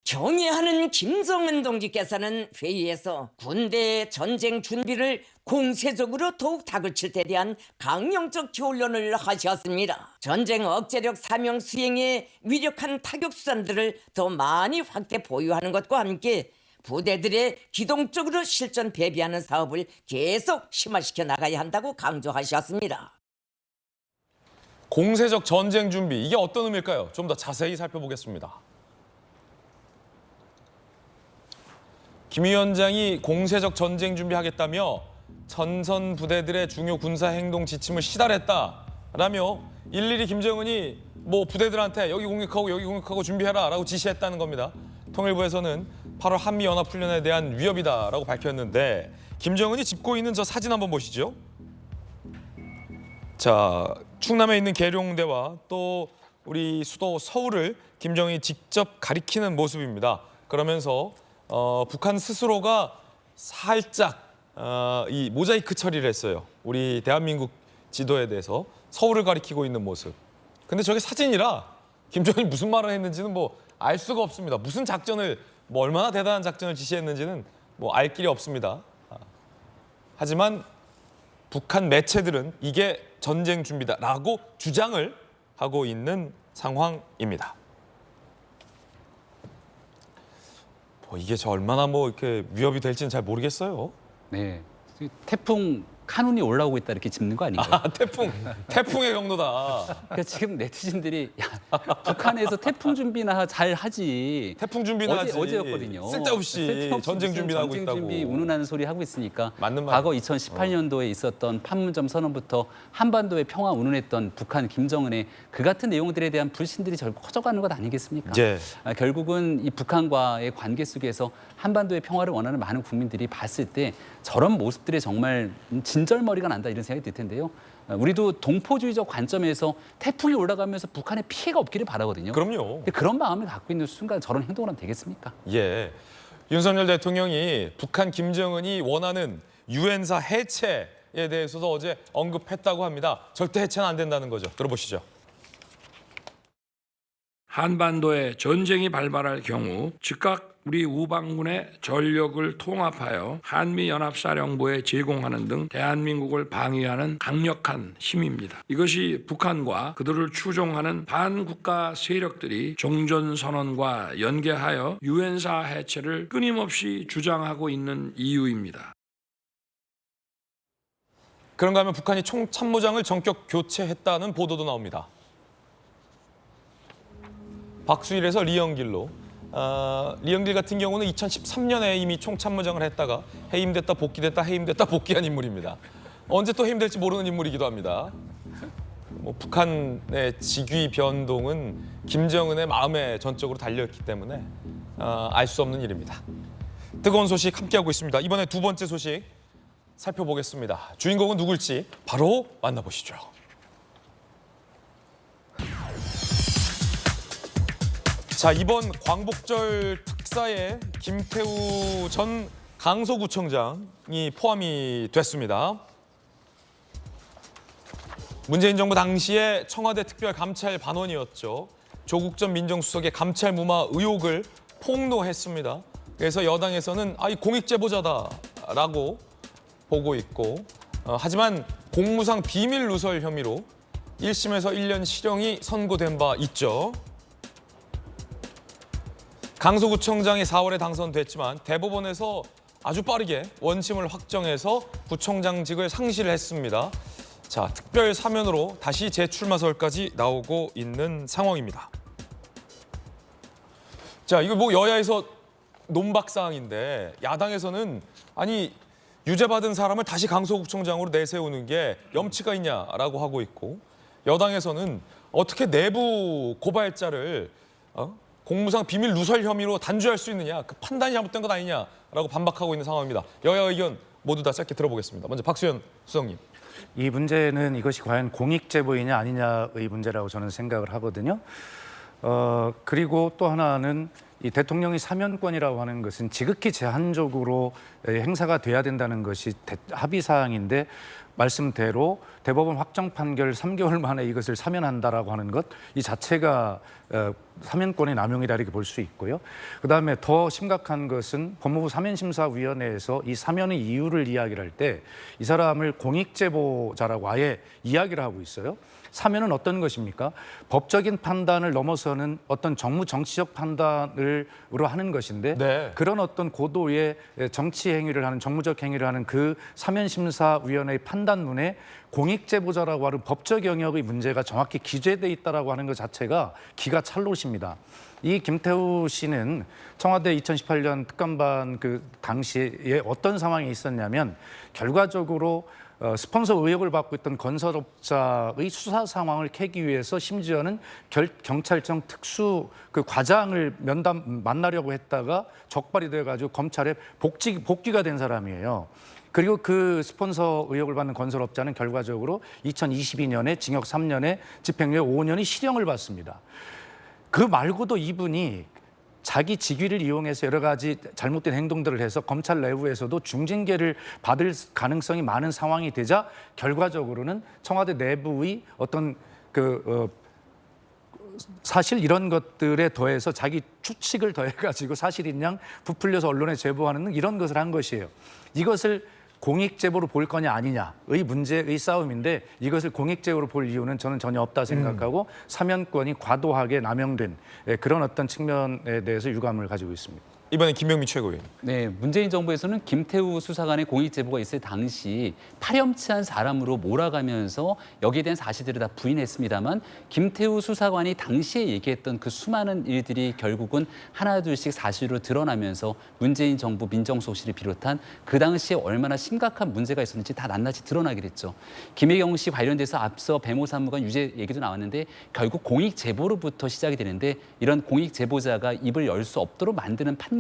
경애하는 김정은 동지께서는 회의에서 군대의 전쟁 준비를 공세적으로 더욱 다그칠 데 대한 강령적 교훈을 하셨습니다. 전쟁 억제력 사명 수행에 위력한 타격수단들을 더 많이 확대 보유하는 것과 함께 부대들의 기동적으로 실전 배비하는 사업을 계속 심화시켜 나가야 한다고 강조하셨습니다. 공세적 전쟁 준비, 이게 어떤 의미일까요? 좀 더 자세히 살펴보겠습니다. 김 위원장이 공세적 전쟁 준비하겠다며 전선 부대들의 중요 군사 행동 지침을 시달했다라며 일일이 김정은이 뭐 부대들한테 여기 공격하고 준비해라라고 지시했다는 겁니다. 통일부에서는 8월 한미연합훈련에 대한 위협이다라고 밝혔는데 김정은이 짚고 있는 저 사진 한번 보시죠. 자, 충남에 있는 계룡대와 또 우리 수도 서울을 김정은이 직접 가리키는 모습입니다. 그러면서 북한 스스로가 살짝 이 모자이크 처리를 했어요. 우리 대한민국 지도에 대해서 서울을 가리키고 있는 모습. 근데 저게 사진이라 김정은이 무슨 말을 했는지는 뭐 알 수가 없습니다. 무슨 작전을, 뭐 얼마나 대단한 작전을 지시했는지는 뭐 알 길이 없습니다. 하지만 북한 매체들은 이게 전쟁 준비다라고 주장을 하고 있는 상황입니다. 이게 저 얼마나 뭐 이렇게 위협이 될지는 잘 모르겠어요. 네, 태풍 카눈이 올라오고 있다 이렇게 짚는 거 아닌가요? 태풍의 경로다. 그러니까 지금 네티즌들이 야, 북한에서 태풍 준비나 잘 하지. 태풍 준비나 하지. 어제였거든요. 쓸데없이 전쟁 준비나 하고 있다고. 전쟁 준비 운운하는 소리 하고 있으니까. 맞는 말. 과거 2018년도에 있었던 판문점 선언부터 한반도의 평화 운운했던 북한 김정은의 그 같은 내용들에 대한 불신들이 결국 커져가는 것 아니겠습니까? 예. 결국은 이 북한과의 관계 속에서 한반도의 평화를 원하는 많은 국민들이 봤을 때 저런 모습들에 정말 진절머리가 난다 이런 생각이 들 텐데요. 우리도 동포주의적 관점에서 태풍이 올라가면서 북한에 피해가 없기를 바라거든요. 그럼요. 그런 마음을 갖고 있는 순간 저런 행동을 하면 되겠습니까? 예. 윤석열 대통령이 북한 김정은이 원하는 유엔사 해체에 대해서도 어제 언급했다고 합니다. 절대 해체는 안 된다는 거죠. 들어보시죠. 한반도에 전쟁이 발발할 경우 즉각 우리 우방군의 전력을 통합하여 한미연합사령부에 제공하는 등 대한민국을 방위하는 강력한 힘입니다. 이것이 북한과 그들을 추종하는 반국가 세력들이 종전선언과 연계하여 유엔사 해체를 끊임없이 주장하고 있는 이유입니다. 그런가 하면 북한이 총참모장을 전격 교체했다는 보도도 나옵니다. 박수일에서 리영길로. 리영길 같은 경우는 2013년에 이미 총참모장을 했다가 해임됐다 복귀됐다 해임됐다 복귀한 인물입니다. 언제 또 해임될지 모르는 인물이기도 합니다. 북한의 직위 변동은 김정은의 마음에 전적으로 달려있기 때문에 알 수 없는 일입니다. 뜨거운 소식 함께하고 있습니다. 이번에 두 번째 소식 살펴보겠습니다. 주인공은 누굴지 바로 만나보시죠. 자, 이번 광복절 특사에 김태우 전 강서구청장이 포함이 됐습니다. 문재인 정부 당시에 청와대 특별감찰반원이었죠. 조국 전 민정수석의 감찰 무마 의혹을 폭로했습니다. 그래서 여당에서는 이 공익제보자다라고 보고 있고 하지만 공무상 비밀 누설 혐의로 1심에서 1년 실형이 선고된 바 있죠. 강서구청장이 4월에 당선됐지만 대법원에서 아주 빠르게 원심을 확정해서 구청장직을 상실을 했습니다. 자, 특별 사면으로 다시 재출마설까지 나오고 있는 상황입니다. 자, 이거 여야에서 논박사항인데 야당에서는 아니 유죄받은 사람을 다시 강서구청장으로 내세우는 게 염치가 있냐라고 하고 있고 여당에서는 어떻게 내부 고발자를 공무상 비밀 누설 혐의로 단죄할 수 있느냐, 그 판단이 잘못된 것 아니냐라고 반박하고 있는 상황입니다. 여야 의견 모두 다 짧게 들어보겠습니다. 먼저 박수현 수석님. 이 문제는 이것이 과연 공익제보이냐 아니냐의 문제라고 저는 생각을 하거든요. 그리고 또 하나는 이 대통령의 사면권이라고 하는 것은 지극히 제한적으로 행사가 돼야 된다는 것이 합의 사항인데 말씀대로 대법원 확정 판결 3개월 만에 이것을 사면한다라고 하는 것 이 자체가 사면권의 남용이다 이렇게 볼 수 있고요. 그다음에 더 심각한 것은 법무부 사면심사위원회에서 이 사면의 이유를 이야기를 할 때 이 사람을 공익제보자라고 아예 이야기를 하고 있어요. 사면은 어떤 것입니까? 법적인 판단을 넘어서는 어떤 정무 정치적 판단으로 하는 것인데 네. 그런 어떤 고도의 정치 행위를 하는 정무적 행위를 하는 그 사면심사위원회의 판단문에 공익제보자라고 하는 법적 영역의 문제가 정확히 기재돼 있다라고 하는 것 자체가 기가 찰 노릇입니다. 이 김태우 씨는 청와대 2018년 특감반 그 당시에 어떤 상황이 있었냐면 결과적으로 스폰서 의혹을 받고 있던 건설업자의 수사 상황을 캐기 위해서 심지어는 경찰청 특수 그 과장을 만나려고 했다가 적발이 돼가지고 검찰에 복귀가 된 사람이에요. 그리고 그 스폰서 의혹을 받는 건설업자는 결과적으로 2022년에 징역 3년에 집행유예 5년의 실형을 받습니다. 그 말고도 이분이 자기 직위를 이용해서 여러 가지 잘못된 행동들을 해서 검찰 내부에서도 중징계를 받을 가능성이 많은 상황이 되자 결과적으로는 청와대 내부의 어떤 사실 이런 것들에 더해서 자기 추측을 더해가지고 사실인 양 부풀려서 언론에 제보하는 이런 것을 한 것이에요. 이것을 공익제보로 볼 거냐 아니냐의 문제의 싸움인데 이것을 공익제보로 볼 이유는 저는 전혀 없다 생각하고 사면권이 과도하게 남용된 그런 어떤 측면에 대해서 유감을 가지고 있습니다. 이번엔 김병민 최고위원. 네, 문재인 정부에서는 김태우 수사관의 공익제보가 있을 당시 파렴치한 사람으로 몰아가면서 여기에 대한 사실들을 다 부인했습니다만 김태우 수사관이 당시에 얘기했던 그 수많은 일들이 결국은 하나둘씩 사실로 드러나면서 문재인 정부 민정수석실을 비롯한 그 당시에 얼마나 심각한 문제가 있었는지 다 낱낱이 드러나게 됐죠. 김혜경 씨 관련돼서 앞서 배모 사무관 유죄 얘기도 나왔는데 결국 공익제보로부터 시작이 되는데 이런 공익제보자가 입을 열 수 없도록 만드는 판결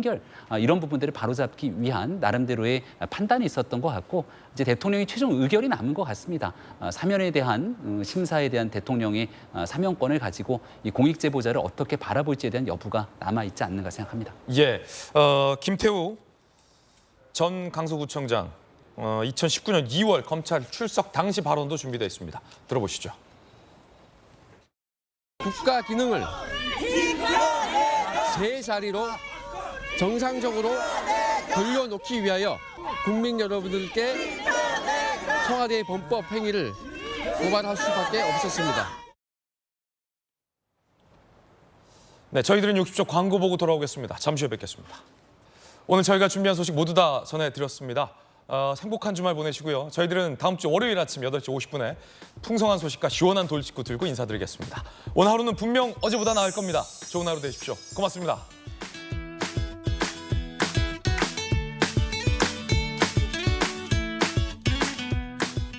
이런 부분들을 바로잡기 위한 나름대로의 판단이 있었던 것 같고 이제 대통령이 최종 의결이 남은 것 같습니다. 사면에 대한 심사에 대한 대통령의 사면권을 가지고 이 공익제보자를 어떻게 바라볼지에 대한 여부가 남아있지 않는가 생각합니다. 예, 김태우 전 강서구청장 2019년 2월 검찰 출석 당시 발언도 준비되어 있습니다. 들어보시죠. 국가 기능을 제 자리로 정상적으로 돌려놓기 위하여 국민 여러분들께 청와대의 범법 행위를 고발할 수밖에 없었습니다. 네, 저희들은 60초 광고 보고 돌아오겠습니다. 잠시 후에 뵙겠습니다. 오늘 저희가 준비한 소식 모두 다 전해드렸습니다. 행복한 주말 보내시고요. 저희들은 다음 주 월요일 아침 8시 50분에 풍성한 소식과 시원한 돌직구 들고 인사드리겠습니다. 오늘 하루는 분명 어제보다 나을 겁니다. 좋은 하루 되십시오. 고맙습니다.